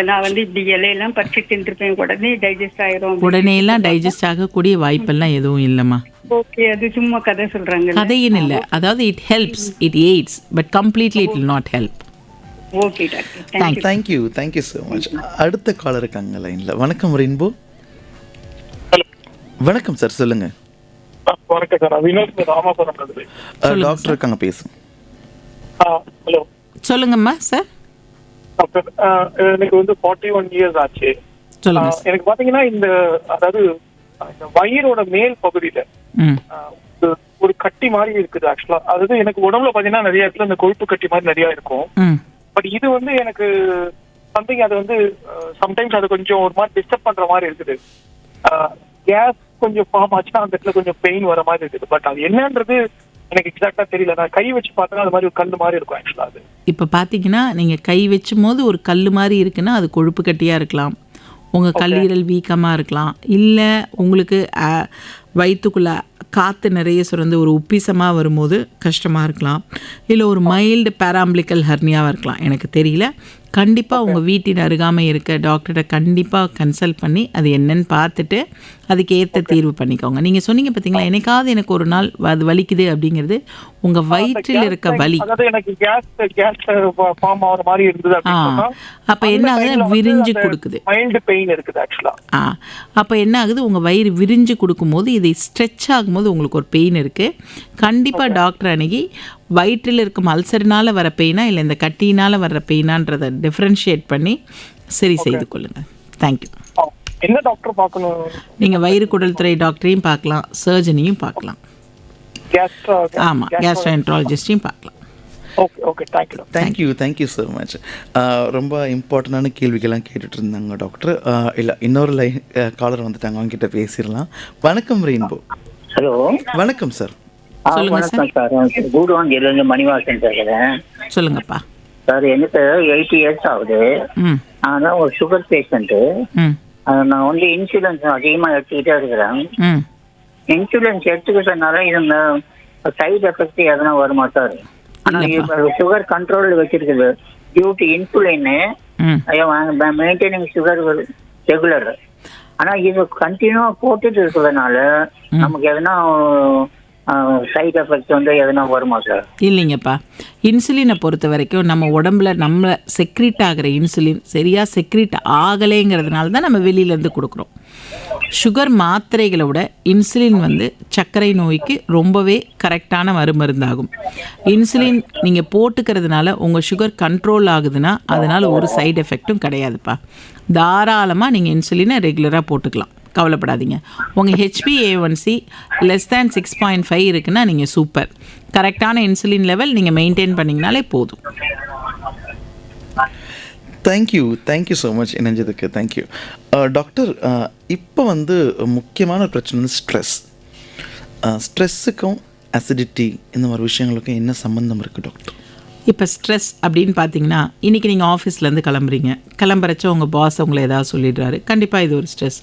நான் வந்து இப்படி இலையெல்லாம் பறிச்சு தின்றுப்பேன், உடனே டைஜஸ்ட் ஆயிரும். உடனே எல்லாம் டைஜஸ்ட் ஆகக்கூடிய வாய்ப்பெல்லாம் எதுவும் இல்லைம்மா. ஓகே, அது சும்மா கதை சொல்றாங்க. கதையின் இல்லை, அதாவது it helps, it AIDS, but completely it will not help. Okay doctor, thank you so much. அடுத்த காலர் இருக்காங்க லைன்ல. வணக்கம் ரெயின்போ. வணக்கம் சார், சொல்லுங்க. வணக்கம் சார், வினோத் ராமாபுரம். டாக்டர் இருக்காங்க, பேசுங்க. ஹலோ, சொல்லுங்கம்மா சார். டாக்டர், எனக்கு வந்து 41 இயர்ஸ் ஆச்சு. சொல்லுங்க. எனக்கு பாத்தீங்கன்னா இந்த அதாவது இந்த வயிறோட மேல் பகுதியில ஒரு கட்டி மாதிரி இருக்குது ஆக்சுவலா. அதாவது எனக்கு உடம்புல பாத்தீங்கன்னா நிறைய இடத்துல இந்த கொழுப்பு கட்டி மாதிரி நிறைய இருக்கும். பட் இது வந்து எனக்கு சம்திங், அது வந்து சம்டைம்ஸ் அது கொஞ்சம் ஒரு மாதிரி டிஸ்டர்ப் பண்ற மாதிரி இருக்குது. கேஸ் கொஞ்சம் ஃபார்ம் ஆச்சுன்னா அந்த இடத்துல கொஞ்சம் பெயின் வர மாதிரி இருக்குது. பட் அது என்னன்றது எனக்கு எக்ஸாக்டா தெரியல. நான் கை வச்சு பார்த்தா அது மாதிரி ஒரு கல் மாதிரி இருக்கும் ஆக்சுவலா. அது இப்போ பார்த்தீங்கன்னா நீங்கள் கை வச்சும் போது ஒரு கல் மாதிரி இருக்குன்னா அது கொழுப்பு கட்டியாக இருக்கலாம், உங்கள் கல்லீரல் வீக்கமாக இருக்கலாம், இல்லை உங்களுக்கு வயிற்றுக்குள்ளே காற்று நிறைய சுரந்து ஒரு உப்பிசமாக வரும்போது கஷ்டமாக இருக்கலாம், இல்லை ஒரு மைல்டு பேராம்பிளிக்கல் ஹர்னியாவாக இருக்கலாம். எனக்கு தெரியல. கண்டிப்பாக உங்கள் வீட்டின் அருகாமை இருக்க டாக்டரை கண்டிப்பாக கன்சல்ட் பண்ணி அது என்னன்னு பார்த்துட்டு அதுக்கு ஏற்ற தீர்வு பண்ணிக்கோங்க. நீங்கள் சொன்னீங்க பார்த்தீங்களா, எனக்காவது எனக்கு ஒரு நாள் அது வலிக்குது அப்படிங்கிறது உங்கள் வயிற்றில் இருக்க வலி. அப்போ என்ன ஆகுது, விரிஞ்சு கொடுக்குது. அப்போ என்ன ஆகுது, உங்கள் வயிறு விரிஞ்சு கொடுக்கும்போது இதை ஸ்ட்ரெச் ஆகும்போது உங்களுக்கு ஒரு பெயின் இருக்குது. கண்டிப்பாக டாக்டர் அணுகி வயிற்றில் இருக்கும் அல்சர்னால் வர பெயினா இல்லை இந்த கட்டினால் வர்ற பெயினான்றதை டிஃப்ரென்ஷியேட் பண்ணி சரி செய்து கொள்ளுங்கள். தேங்க்யூ. என்ன டாக்டர் பார்க்கணும்? நீங்கள் வயிறு குடல் துறை டாக்டரையும் பார்க்கலாம், சர்ஜனையும் பார்க்கலாம். ஆமாம், கேஸ்ட்ரோஎன்ட்ராலஜிஸ்டையும் பார்க்கலாம். Thank you so much. ரொம்ப இம்பார்ட்டண்டான கேள்விகள்லாம் கேட்டுட்டு இருந்தாங்க டாக்டர். இல்லை, இன்னொரு காலர் வந்துட்டாங்க, அவங்க கிட்ட பேசிடலாம். வணக்கம் ரெயின்போ. ஹலோ, வணக்கம் சார். வணக்கம் சார், கூடுவாங்கிலிருந்து மணிவாசன் பேசுறேன். சொல்லுங்கப்பா சார். எனக்கு 80 இயர்ஸ் ஆகுது. ஆனால் ஒரு சுகர் பேஷண்ட்டு. நான் வந்து இன்சூரன்ஸ் அதிகமாக எடுத்துக்கிட்டே இருக்கிறேன். இன்சூரன்ஸ் எடுத்துக்கிட்டதுனால இது சைடு எஃபெக்ட் எதனா வருமா சார்? ஆனால் இப்போ சுகர் கண்ட்ரோலில் வச்சிருக்குது டியூ டு இன்சுலின்னு மெயின்டைனிங் சுகர் ரெகுலர். ஆனால் இது கண்டினியூவாக போட்டுட்டு இருக்கிறதுனால நமக்கு எதனா சைட் எஃபெக்ட் வந்து எதனா வருமா சார்? இல்லைங்கப்பா. இன்சுலினை பொறுத்த வரைக்கும் நம்ம உடம்புல நம்ம செக்ரீட் ஆகிற இன்சுலின் சரியாக செக்ரீட் ஆகலைங்கிறதுனால தான் நம்ம வெளியிலேருந்து கொடுக்குறோம். சுகர் மாத்திரைகளை விட இன்சுலின் வந்து சர்க்கரை நோய்க்கு ரொம்பவே கரெக்டான மருந்தாகும். இன்சுலின் நீங்கள் போட்டுக்கிறதுனால உங்கள் சுகர் கண்ட்ரோல் ஆகுதுன்னா அதனால் ஒரு சைடு எஃபெக்டும் கிடையாதுப்பா. தாராளமாக நீங்கள் இன்சுலினை ரெகுலராக போட்டுக்கலாம், கவலைப்படாதீங்க. உங்கள் HbA1c லெஸ் தேன் 6.5 இருக்குன்னா நீங்கள் சூப்பர். கரெக்டான இன்சுலின் லெவல் நீங்கள் மெயின்டைன் பண்ணிங்கனாலே போதும். தேங்க்யூ ஸோ மச் இணைஞ்சதுக்கு. Thank you doctor. இப்போ வந்து முக்கியமான பிரச்சனை வந்து ஸ்ட்ரெஸ்ஸுக்கும் அசிடிட்டி இந்த மாதிரி விஷயங்களுக்கும் என்ன சம்மந்தம் இருக்குது டாக்டர்? இப்போ ஸ்ட்ரெஸ் அப்படின்னு பார்த்தீங்கன்னா, இன்றைக்கி நீங்கள் ஆஃபீஸ்லேருந்து கிளம்புறச்ச உங்கள் பாஸ் உங்களை ஏதாவது சொல்லிடுறாரு, கண்டிப்பாக இது ஒரு ஸ்ட்ரெஸ்.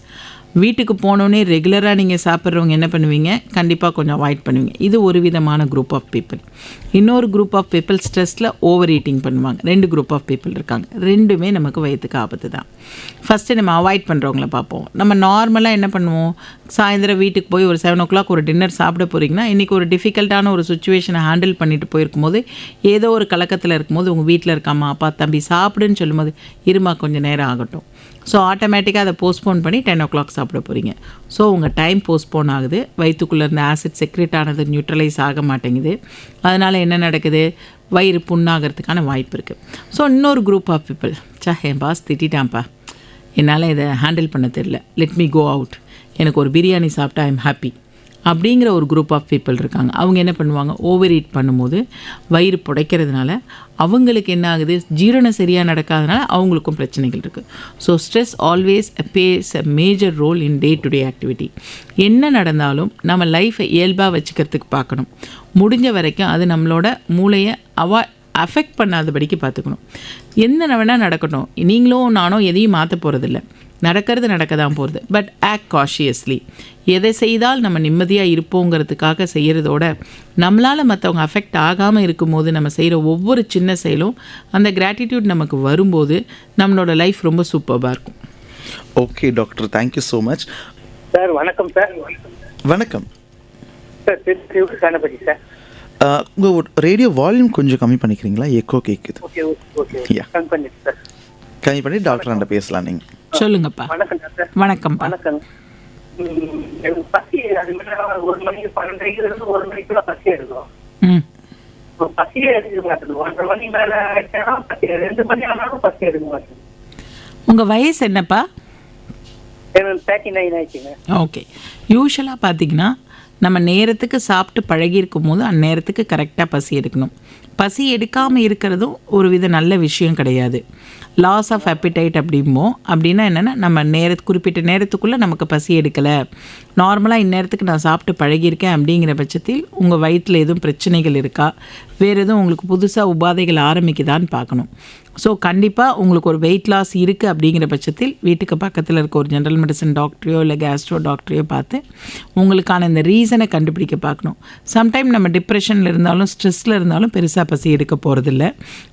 வீட்டுக்கு போனோடனே ரெகுலராக நீங்கள் சாப்பிட்றவங்க என்ன பண்ணுவீங்க, கண்டிப்பாக கொஞ்சம் அவாய்ட் பண்ணுவீங்க. இது ஒரு விதமான குரூப் ஆஃப் பீப்புள். இன்னொரு குரூப் ஆஃப் பீப்புள் ஸ்ட்ரெஸ்ஸில் ஓவர் ஈட்டிங் பண்ணுவாங்க. 2 குரூப் ஆஃப் பீப்புள் இருக்காங்க. ரெண்டுமே நமக்கு வயிற்றுக்கு ஆபத்து தான். ஃபஸ்ட்டு நம்ம அவாய்ட் பண்ணுறவங்கள பார்ப்போம். நம்ம நார்மலாக என்ன பண்ணுவோம், சாயந்தரம் வீட்டுக்கு போய் ஒரு 7 o'clock ஒரு டின்னர் சாப்பிட போகிறீங்கன்னா, இன்றைக்கி ஒரு டிஃபிகல்ட்டான ஒரு சுச்சுவேஷனை ஹேண்டில் பண்ணிட்டு போயிருக்கும்போது, ஏதோ ஒரு கலக்கத்தில் இருக்கும்போது உங்கள் வீட்டில் இருக்க அம்மா அப்பா தம்பி சாப்பிடுன்னு சொல்லும்போது இருமா கொஞ்சம் நேரம் ஆகட்டும். ஸோ ஆட்டோமேட்டிக்காக அதை போஸ்ட்போன் பண்ணி 10 o'clock சாப்பிட போகிறீங்க. ஸோ உங்கள் டைம் போஸ்ட்போன் ஆகுது, வயிற்றுக்குள்ளே இருந்த ஆசிட் செக்ரேட் ஆனது நியூட்ரலைஸ் ஆக மாட்டேங்குது. அதனால் என்ன நடக்குது, வயிறு புண்ணாகிறதுக்கான வாய்ப்பு இருக்குது. ஸோ இன்னொரு குரூப் ஆஃப் பீப்புள், என் பாஸ் திட்டான்ப்பா, என்னால் இதை ஹேண்டில் பண்ண தெரியல, லெட் மீ கோ அவுட், எனக்கு ஒரு பிரியாணி சாப்பிட்டா ஐம் ஹாப்பி அப்படிங்கிற ஒரு குரூப் ஆஃப் பீப்புள் இருக்காங்க. அவங்க என்ன பண்ணுவாங்க, ஓவர் ஈட் பண்ணும்போது வயிறு புடைக்கிறதுனால அவங்களுக்கு என்ன ஆகுது, ஜீரணம் சரியாக நடக்காதனால அவங்களுக்கும் பிரச்சனைகள் இருக்குது. So stress always plays a major role in day to day activity. என்ன நடந்தாலும் நம்ம லைஃப்பை இயல்பாக வச்சுக்கிறதுக்கு பார்க்கணும். முடிஞ்ச வரைக்கும் அது நம்மளோட மூளையை அஃபெக்ட் பண்ணாதபடிக்கு பார்த்துக்கணும். என்ன வேணால் நடக்கட்டும், நீங்களும் நானும் எதையும் மாற்ற போகிறதில்ல, நடக்கிறது நடக்க தான் போகிறது. But act cautiously. எதை செய்தால் நம்ம நிம்மதியாக இருப்போங்கிறதுக்காக செய்கிறதோட நம்மளால் மற்றவங்க அஃபெக்ட் ஆகாமல் இருக்கும்போது நம்ம செய்கிற ஒவ்வொரு சின்ன செயலும் அந்த கிராட்டிடியூட் நமக்கு வரும்போது நம்மளோட லைஃப் ரொம்ப சூப்பராக இருக்கும். Okay doctor, thank you so much. Sir வணக்கம் சார். வணக்கம் சார், கணபதி சார். உங்கள் ரேடியோ வால்யூம் கொஞ்சம் கம்மி பண்ணிக்கிறீங்களா? எக்கோ கேட்குது. ஓகே ஓகே யா, கம்மி சார். கம்மி பண்ணி டாக்டர் பேசலாம் நீங்கள். சொல்லுங்கப்பா. வணக்கம் டாக்டர். வணக்கம்ப்பா. வணக்கம். எனக்கு பசி அது மாதிரி 1 மணிக்கு 12:30 1 மணிக்குள்ள பசி எடுக்கும். பசியே எடுக்க மாட்டேது. 1:30 மணி மேல ஆயிடுச்சுன்னா 2 மணி ஆனாலும் பசி எடுக்க மாட்டேது. உங்கள் வயசு என்னப்பா? எனக்கு 39 ஆயிடுச்சுங்க. ஓகே. யூஸ்வலாக பார்த்தீங்கன்னா நம்ம நேரத்துக்கு சாப்பிட்டு பழகியிருக்கும் போது அந்நேரத்துக்கு கரெக்டாக பசி எடுக்கணும். பசி எடுக்காமல் இருக்கிறதும் ஒரு வித நல்ல விஷயம் கிடையாது. லாஸ் ஆஃப் appetite அப்படின்னா என்னென்னா, நம்ம குறிப்பிட்ட நேரத்துக்குள்ளே நமக்கு பசி எடுக்கலை, நார்மலாக இந்நேரத்துக்கு நான் சாப்பிட்டு பழகியிருக்கேன் அப்படிங்கிற பட்சத்தில் உங்கள் வயிற்றில் எதுவும் பிரச்சனைகள் இருக்கா, வேறு எதுவும் உங்களுக்கு புதுசாக உபாதைகள் ஆரம்பிக்குதான்னு பார்க்கணும். ஸோ கண்டிப்பாக உங்களுக்கு ஒரு வெயிட் லாஸ் இருக்குது அப்படிங்கிற பட்சத்தில் வீட்டுக்கு பக்கத்தில் இருக்க ஒரு ஜென்ரல் மெடிசன் டாக்டரையோ இல்லை கேஸ்ட்ரோ டாக்டரையோ பார்த்து உங்களுக்கான இந்த ரீசனை கண்டுபிடிக்க பார்க்கணும். சம்டைம் நம்ம டிப்ரெஷனில் இருந்தாலும் ஸ்ட்ரெஸ்ஸில் இருந்தாலும் பெருசாக பசி எடுக்க போகிறதில்ல.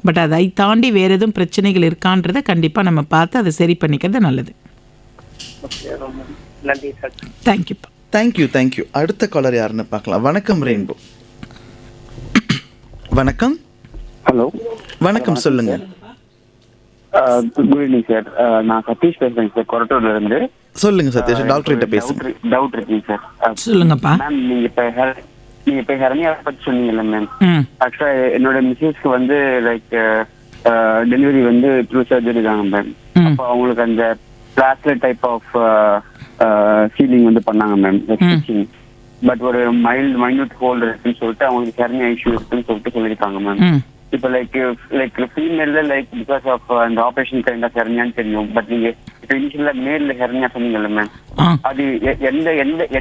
பட் அதை தாண்டி வேறு எதுவும் பிரச்சனைகள் இருக்கான்றதை கண்டிப்பாக நம்ம பார்த்து அதை சரி பண்ணிக்கிறது நல்லது. நன்றி சார். தேங்க்யூப்பா. தேங்க்யூ. அடுத்த காலர் யாருன்னு பார்க்கலாம். வணக்கம் ரெயின்போ. வணக்கம். ஹலோ, வணக்கம், சொல்லுங்க. Good evening sir. நான் சதீஷ் பேசுறேன் சார், கொரட்டூர்ல இருந்து. சொல்லுங்க சதீஷ், டாக்டர் கிட்ட பேசுங்க. டவுட் இருக்குங்க சார். சொல்லுங்கப்பா. மேம், நீங்க இப்ப ஹெர்னியா பத்தி சொன்னீங்கல்ல மேம். ஆக்சுவலா என்னோட மிஸ்ஸஸ்க்கு வந்து லைக் டெலிவரி வந்து த்ரூ சர்ஜரி தாங்க மேம். அப்போ அவங்களுக்கு அந்த பிளாஸ்லெட் டைப் ஆஃப் சீலிங் வந்து பண்ணாங்க மேம். பட் ஒரு மைன்யூட் ஹோல் இருக்குன்னு சொல்லிட்டு அவங்களுக்கு ஹெர்னியா இஷ்யூ இருக்குன்னு சொல்லிட்டு சொல்லியிருக்காங்க மேம். இப்போ லைக் ஃபீமேல்ல லைக் பிகாஸ் ஆஃப் அந்த ஆபரேஷன் கைண்ட் ஆஃப் ஹெர்னியான்னு தெரியும். பட் நீங்க இப்போ இனிஷியலா மேல்ல ஹெர்னியா சொன்னீங்கல்ல மேம், அது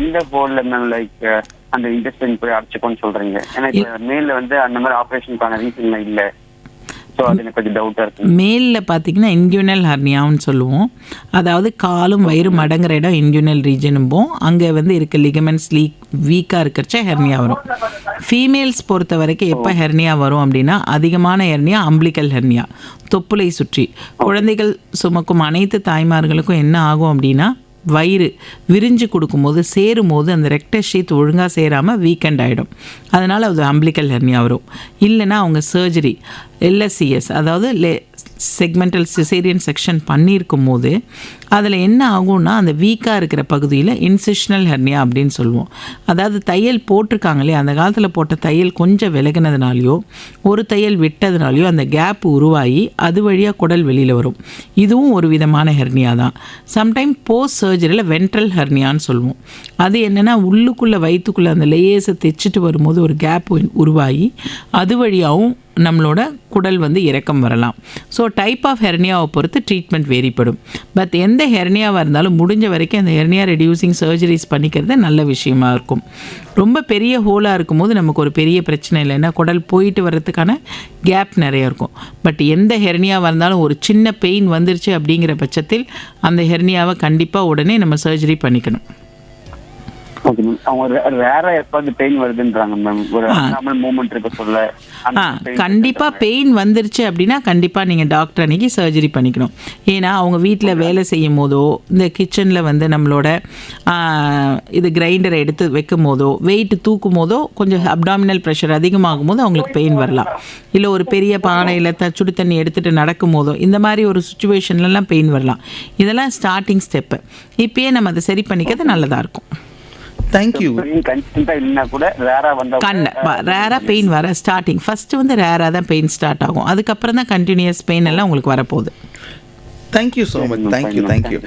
எந்த ஹோல்ல மேம் லைக் அந்த இன்டெஸ்டைன் போய் அடைச்சுக்கோன்னு சொல்றீங்க? ஏன்னா இப்போ மேல்ல வந்து அந்த மாதிரி ஆபரேஷனுக்கான ரீசன் இல்லை. ஸோ அது எனக்கு கொஞ்சம் டவுட்டாக இருக்குது. மேலில் பார்த்தீங்கன்னா இன்குனல் ஹர்னியான்னு சொல்லுவோம். அதாவது காலும் வயிறு மடங்குற இடம் இன்குனல் ரீஜனும்போம். அங்கே வந்து இருக்க லிகமெண்ட்ஸ் வீக்காக இருக்கிறச்ச ஹெர்னியா வரும். ஃபீமேல்ஸ் பொறுத்த வரைக்கும் எப்போ ஹெர்னியா வரும் அப்படின்னா, அதிகமான ஹெர்னியா அம்பிளிக்கல் ஹெர்னியா, தொப்புளை சுற்றி. குழந்தைகள் சுமக்கும் அனைத்து தாய்மார்களுக்கும் என்ன ஆகும் அப்படின்னா, வயிறு விரிஞ்சு கொடுக்கும்போது சேரும்போது அந்த ரெக்டர் ஷீத் ஒழுங்காக சேராமல் வீக்கெண்ட் ஆகிடும். அதனால் அது அம்பிளிக்கல் ஹெர்னியா வரும். இல்லைன்னா அவங்க சர்ஜரி எல்எஸ்சிஎஸ், அதாவது செக்மெண்டல் சிசேரியன் செக்ஷன் பண்ணியிருக்கும் போது அதில் என்ன ஆகும்னா, அந்த வீக்காக இருக்கிற பகுதியில் இன்சிஷனல் ஹெர்னியா அப்படின்னு சொல்லுவோம். அதாவது தையல் போட்டிருக்காங்களே, அந்த காலத்தில் போட்ட தையல் கொஞ்சம் விலகினதுனாலையோ ஒரு தையல் விட்டதுனாலையோ அந்த கேப் உருவாகி அது வழியாக குடல் வெளியில் வரும். இதுவும் ஒரு விதமான ஹெர்னியா தான். சம்டைம் போஸ்ட் சர்ஜரியில் வென்ட்ரல் ஹெர்னியான்னு சொல்லுவோம். அது என்னென்னா, உள்ளுக்குள்ளே வயிற்றுக்குள்ளே அந்த லேயர்ஸை தைச்சிட்டு வரும்போது ஒரு கேப் உருவாகி அது வழியாகவும் நம்மளோட குடல் வந்து இறக்கம் வரலாம். ஸோ டைப் ஆஃப் ஹெர்னியாவை பொறுத்து ட்ரீட்மெண்ட் வேறிப்படும். பட் எந்த ஹெர்னியாவாக இருந்தாலும் முடிஞ்ச வரைக்கும் அந்த ஹெர்னியா ரெடியூசிங் சர்ஜரிஸ் பண்ணிக்கிறது நல்ல விஷயமா இருக்கும். ரொம்ப பெரிய ஹோலாக இருக்கும்போது நமக்கு ஒரு பெரிய பிரச்சனை இல்லைன்னா குடல் போயிட்டு வர்றதுக்கான கேப் நிறைய இருக்கும். பட் எந்த ஹெர்னியாவாக இருந்தாலும் ஒரு சின்ன பெயின் வந்துருச்சு அப்படிங்கிற பட்சத்தில் அந்த ஹெர்னியாவை கண்டிப்பாக உடனே நம்ம சர்ஜரி பண்ணிக்கணும். Okay ma'am. அவங்க வேற எப்போது பெயின் வருதுன்றாங்க மேம், ஒரு நார்மல் மூவ்மெண்ட் இருக்க சொல்ல. கண்டிப்பாக பெயின் வந்துருச்சு அப்படின்னா கண்டிப்பாக நீங்கள் டாக்டர் அன்றைக்கி சர்ஜரி பண்ணிக்கணும். ஏன்னா அவங்க வீட்டில் வேலை செய்யும் போதோ, இந்த கிச்சனில் வந்து நம்மளோட இது கிரைண்டரை எடுத்து வைக்கும் போதோ, வெயிட்டு தூக்கும் போதோ கொஞ்சம் அப்டாமினல் ப்ரெஷர் அதிகமாகும் போது அவங்களுக்கு பெயின் வரலாம். இல்லை ஒரு பெரிய பானையில் சுடு தண்ணி எடுத்துகிட்டு நடக்கும் போதோ இந்த மாதிரி ஒரு சுச்சுவேஷன்லலாம் பெயின் வரலாம். இதெல்லாம் ஸ்டார்டிங் ஸ்டெப்பு. இப்போயே நம்ம அதை சரி பண்ணிக்கிறது நல்லதாக இருக்கும். தேங்க்யூ. ரேராக பெயின் வர ஸ்டார்டிங் ஃபர்ஸ்ட் வந்து ரேராக தான் பெயின் ஸ்டார்ட் ஆகும். அதுக்கப்புறம் தான் கண்டினியூஸ் பெயின் எல்லாம் உங்களுக்கு வரப்போகுது. Thank you so much. தேங்க்யூ.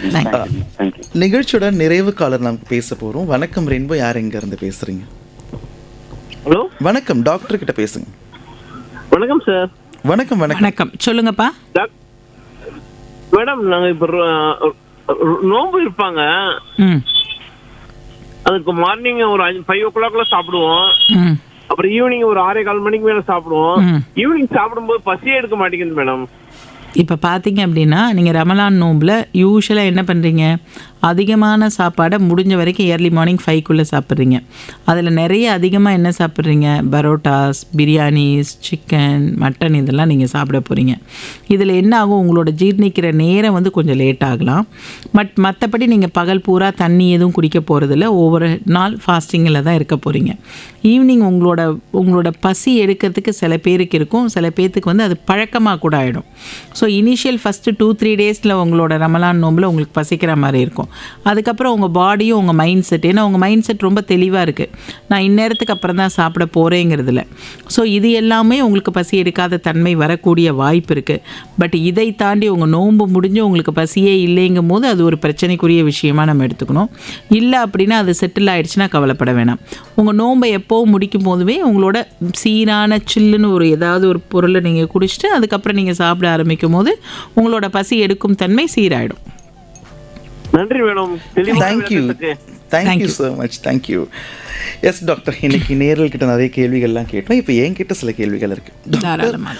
நிகழ்ச்சியோட நிறைவு காலர் நாம் பேச போகிறோம். வணக்கம் ரெயின்போ, யார் எங்கேருந்து பேசுகிறீங்க? ஹலோ வணக்கம், டாக்டர் கிட்ட பேசுங்க. வணக்கம் சார். வணக்கம். வணக்கம், சொல்லுங்கப்பா. மேடம், நாங்கள் இப்போ நோம்பு இருப்பாங்க, அதுக்கு மார்னிங் ஒரு 5 o'clock சாப்பிடுவோம். அப்புறம் ஈவினிங் ஒரு 6:15 மணிக்கு மேல சாப்பிடுவோம். ஈவினிங் சாப்பிடும்போது பசியே எடுக்க மாட்டேங்குது மேடம். இப்போ பார்த்தீங்க அப்படின்னா நீங்கள் ரமலான் நோம்பில் யூஸ்வலாக என்ன பண்ணுறீங்க, அதிகமான சாப்பாடை முடிஞ்ச வரைக்கும் ஏர்லி மார்னிங் 5க்குள்ளே சாப்பிட்றீங்க. அதில் நிறைய அதிகமாக என்ன சாப்பிட்றீங்க, பரோட்டாஸ், பிரியாணிஸ், சிக்கன், மட்டன், இதெல்லாம் நீங்கள் சாப்பிட போகிறீங்க. இதில் என்ன ஆகும், உங்களோட ஜீர்ணிக்கிற நேரம் வந்து கொஞ்சம் லேட் ஆகலாம். மற்றபடி நீங்கள் பகல் பூரா தண்ணி எதுவும் குடிக்க போகிறதில்ல, ஒவ்வொரு நாள் ஃபாஸ்டிங்கில் தான் இருக்க போகிறீங்க. ஈவினிங் உங்களோட பசி எடுக்கிறதுக்கு சில பேருக்கு இருக்கும், சில பேர்த்துக்கு வந்து அது பழக்கமாக கூட ஆகிடும். ஸோ இனிஷியல் ஃபஸ்ட்டு 2-3 டேஸில் உங்களோட ரமலான் நோம்பில் உங்களுக்கு பசிக்கிற மாதிரி இருக்கும். அதுக்கப்புறம் உங்கள் பாடியும் உங்கள் மைண்ட் செட், ஏன்னா உங்கள் மைண்ட் செட் ரொம்ப தெளிவாக இருக்குது, நான் இந்நேரத்துக்கு அப்புறம் தான் சாப்பிட போகிறேங்கிறதுல. ஸோ இது எல்லாமே உங்களுக்கு பசி எடுக்காத தன்மை வரக்கூடிய வாய்ப்பு இருக்குது. பட் இதை தாண்டி உங்கள் நோன்பு முடிஞ்சு உங்களுக்கு பசியே இல்லைங்கும் போது அது ஒரு பிரச்சனைக்குரிய விஷயமாக நம்ம எடுத்துக்கணும். இல்லை அப்படின்னா அது செட்டில் ஆகிடுச்சுன்னா கவலைப்பட வேணாம். உங்கள் நோன்பை எப்போவும் முடிக்கும் போதுமே உங்களோட சீரான சில்லுன்னு ஏதாவது ஒரு பொருளை நீங்கள் குடிச்சிட்டு அதுக்கப்புறம் நீங்கள் சாப்பிட ஆரம்பிக்கும் போது உங்களோட பசி எடுக்கும் தன்மை சீராயிடும். நன்றி madam. Thank you so much. Thank you. Yes doctor, இன்னைக்கு நேரில் கிட்ட நிறைய கேள்விகள்லாம் கேட்டோம். இப்போ என்கிட்ட சில கேள்விகள் இருக்குது.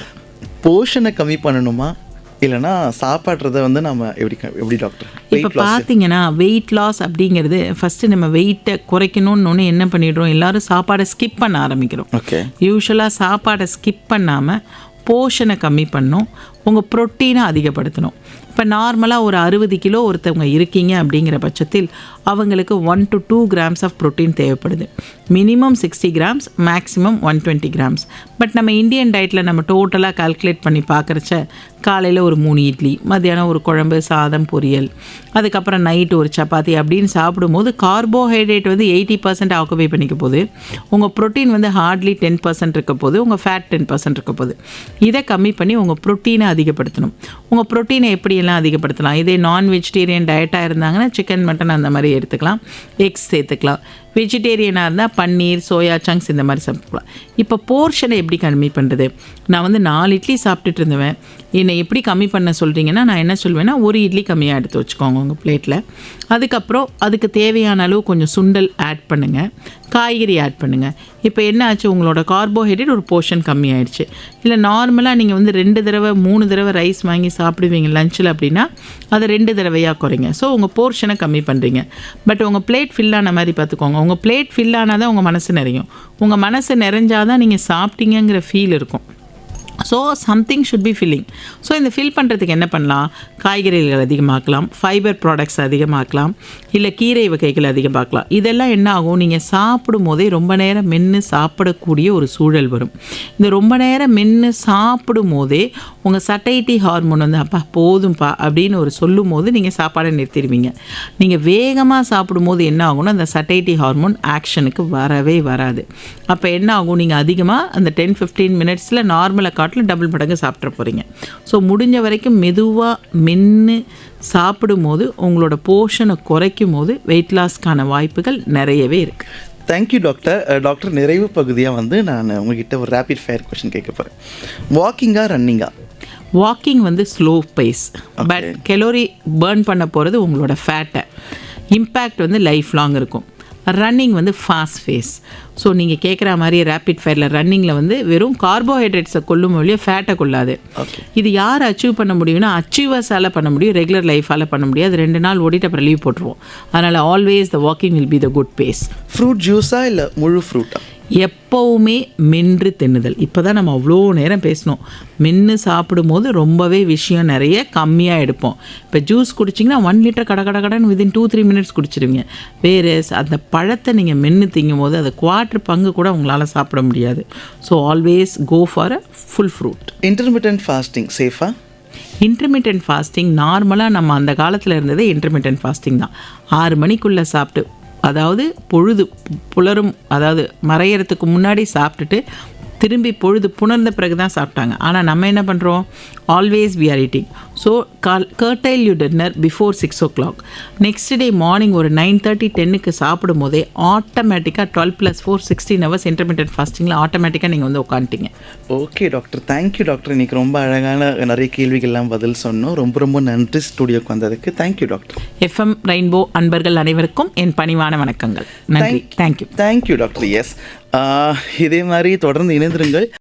போஷனை கம்மி பண்ணணுமா, இல்லைனா சாப்பாடுறத வந்து நம்ம எப்படி டாக்டர்? இப்போ பார்த்தீங்கன்னா வெயிட் லாஸ் அப்படிங்கிறது ஃபஸ்ட்டு நம்ம வெயிட்டை குறைக்கணும்னு என்ன பண்ணிடுறோம், எல்லோரும் சாப்பாடை ஸ்கிப் பண்ண ஆரம்பிக்கிறோம். ஓகே, யூஸ்வலாக சாப்பாடை ஸ்கிப் பண்ணாமல் போஷனை கம்மி பண்ணணும், உங்கள் ப்ரோட்டீனை அதிகப்படுத்தணும். இப்போ நார்மலாக ஒரு 60 கிலோ ஒருத்தவங்க இருக்கீங்க அப்படிங்கிற பட்சத்தில் அவங்களுக்கு 1 to 2 grams ஆஃப் ப்ரோட்டீன் தேவைப்படுது. Minimum 60 grams, maximum 120 grams. But நம்ம இந்தியன் டயட்டில் நம்ம டோட்டலாக கால்குலேட் பண்ணி பார்க்குறச்ச காலையில் ஒரு 3 இட்லி, மத்தியானம் ஒரு குழம்பு, சாதம், பொரியல், அதுக்கப்புறம் நைட்டு ஒரு சப்பாத்தி அப்படின்னு சாப்பிடும்போது கார்போஹைட்ரேட் வந்து 80% ஆக்குபை பண்ணிக்க போகுது, உங்கள் ப்ரோட்டீன் வந்து ஹார்ட்லி 10% இருக்க போகுது, உங்கள் ஃபேட் 10% இருக்க போகுது. இதை கம்மி பண்ணி உங்கள் ப்ரோட்டீனை அதிகப்படுத்தணும். உங்கள் ப்ரோட்டீனை எப்படியெல்லாம் அதிகப்படுத்தலாம், இதே நான் வெஜிடேரியன் டயட்டாக இருந்தாங்கன்னா சிக்கன், மட்டன் அந்த மாதிரி எடுத்துக்கலாம், எக்ஸ் சேர்த்துக்கலாம். வெஜிடேரியனாக இருந்தால் பன்னீர், சோயா சங்க்ஸ் இந்த மாதிரி சாப்பிட்டுக்கலாம். இப்போ போர்ஷனை எப்படி கம்மி பண்ணுறது? நான் வந்து 4 இட்லி சாப்பிட்டுட்டு இருந்தேன், என்னை எப்படி கம்மி பண்ண சொல்கிறீங்கன்னா நான் என்ன சொல்வேன்னா, 1 இட்லி கம்மியாக எடுத்து வச்சுக்கோங்க உங்கள் பிளேட்டில். அதுக்கப்புறம் அதுக்கு தேவையான அளவு கொஞ்சம் சுண்டல் ஆட் பண்ணுங்கள், காய்கறி ஆட் பண்ணுங்கள். இப்போ என்ன ஆச்சு, உங்களோட கார்போஹைட்ரேட் ஒரு போர்ஷன் கம்மியாயிடுச்சு. இல்லை நார்மலாக நீங்கள் வந்து 2 தடவை 3 தடவை ரைஸ் வாங்கி சாப்பிடுவீங்க லஞ்சில் அப்படின்னா அதை 2 தடவையாக குறைங்க. ஸோ உங்கள் போர்ஷனை கம்மி பண்ணுறீங்க. பட் உங்கள் பிளேட் ஃபில் ஆன மாதிரி பார்த்துக்கோங்க. உங்கள் பிளேட் ஃபில் ஆனால் தான் உங்கள் மனசு நிறையும். உங்கள் மனசு நிறைஞ்சாதான் நீங்கள் சாப்பிட்டீங்கிற ஃபீல் இருக்கும். So something should be filling. So இந்த ஃபில் பண்ணுறதுக்கு என்ன பண்ணலாம், காய்கறிகள் அதிகமாக்கலாம், ஃபைபர் ப்ராடக்ட்ஸ் அதிகமாக்கலாம், இல்லை கீரை வகைகள் அதிகமாக்கலாம். இதெல்லாம் என்ன ஆகும், நீங்கள் சாப்பிடும் போதே ரொம்ப நேரம் மென்று சாப்பிடக்கூடிய ஒரு சூழல் வரும். இந்த ரொம்ப நேரம் மென்று சாப்பிடும் போதே உங்கள் சட்டைட்டி ஹார்மோன் வந்து அப்பா போதும்பா அப்படின்னு சொல்லும் போது நீங்கள் சாப்பாடை நிறுத்திடுவீங்க. நீங்கள் வேகமாக சாப்பிடும் போது என்ன ஆகும்னா அந்த சட்டைட்டி ஹார்மோன் ஆக்ஷனுக்கு வரவே வராது. அப்போ என்ன ஆகும், நீங்கள் அதிகமாக அந்த 10-15 மினிட்ஸில் நார்மலை காட்டில் டபுள் மடங்கு சாப்பிட்ற போகிறீங்க. ஸோ முடிஞ்ச வரைக்கும் மெதுவாக மென்று சாப்பிடும் போது உங்களோட போர்ஷனை குறைக்கும் போது வெயிட் லாஸ்க்கான வாய்ப்புகள் நிறையவே இருக்குது. Thank you doctor. டாக்டர், நிறைவு பகுதியாக வந்து நான் உங்ககிட்ட ஒரு ரேபிட் ஃபயர் கொஷின் கேட்க போகிறேன். வாக்கிங்கா ரன்னிங்கா? வாக்கிங் வந்து slow pace, but calorie burn பண்ண போகிறது உங்களோட ஃபேட்டை, இம்பேக்ட் வந்து லைஃப் லாங் இருக்கும். ரன்னிங் வந்து ஃபாஸ்ட் ஃபேஸ். ஸோ நீங்கள் கேட்குற மாதிரி ரேபிட் ஃபயரில் ரன்னிங்கில் வந்து வெறும் கார்போஹைட்ரேட்ஸை கொல்லும் வழியே ஃபேட்டை கொள்ளாது. இது யார் அச்சீவ் பண்ண முடியும்னா அச்சீவர்ஸால் பண்ண முடியும், ரெகுலர் லைஃபால் பண்ண முடியாது. 2 நாள் ஓடிட்டு அப்புறம் லீவ் போட்டுருவோம். அதனால் always the walking will be the good base. Fruit ஜூஸா இல்லை முழு ஃப்ரூட்டா? எப்போவுமே மென்று தின்னுதல். இப்போ தான் நம்ம அவ்வளோ நேரம் பேசணும். மென்று சாப்பிடும்போது ரொம்பவே விஷயம் நிறைய கம்மியாக எடுப்போம். இப்போ ஜூஸ் குடிச்சிங்கன்னா 1 லிட்டர் கடன் வித்தின் 2-3 மினிட்ஸ் குடிச்சிடுவீங்க. வேறு அந்த பழத்தை நீங்கள் மென்று திங்கும் போது அது 1/4 பங்கு கூட உங்களால் சாப்பிட முடியாது. So always go for a full fruit. Intermittent fasting சேஃபா? இன்டர்மிட்டன்ட் ஃபாஸ்டிங் நார்மலாக நம்ம அந்த காலத்தில் இருந்ததே இன்டர்மிட்டன்ட் ஃபாஸ்டிங் தான். 6 மணிக்குள்ளே சாப்பிட்டு, அதாவது பொழுது புலரும், அதாவது மறையறதுக்கு முன்னாடி சாப்பிட்டுட்டு திரும்பி பொழுது புணர்ந்த பிறகு தான் சாப்பிட்டாங்க. ஆனால் நம்ம என்ன பண்ணுறோம், always we are eating. So curtail you dinner before 6 o'clock. Next day morning ஒரு 9:30 10க்கு சாப்பிடும் போதே ஆட்டோமேட்டிக்காக 12+4 16 hours இன்டர்மீடியட் ஃபாஸ்டிங்கில் ஆட்டோமேட்டிக்காக நீங்கள் வந்து உட்காந்துட்டீங்க. Okay doctor, thank you doctor. இன்னைக்கு ரொம்ப அழகான நிறைய கேள்விகள்லாம் பதில் சொன்னோம். ரொம்ப ரொம்ப நன்றி ஸ்டூடியோக்கு வந்ததுக்கு. Thank you doctor. FM ரெயின்போ அன்பர்கள் அனைவருக்கும் என் பணிவான வணக்கங்கள். நன்றி. தேங்க்யூ. Thank you doctor. எஸ், இதே மாதிரி தொடர்ந்து இணைந்திருங்கள்.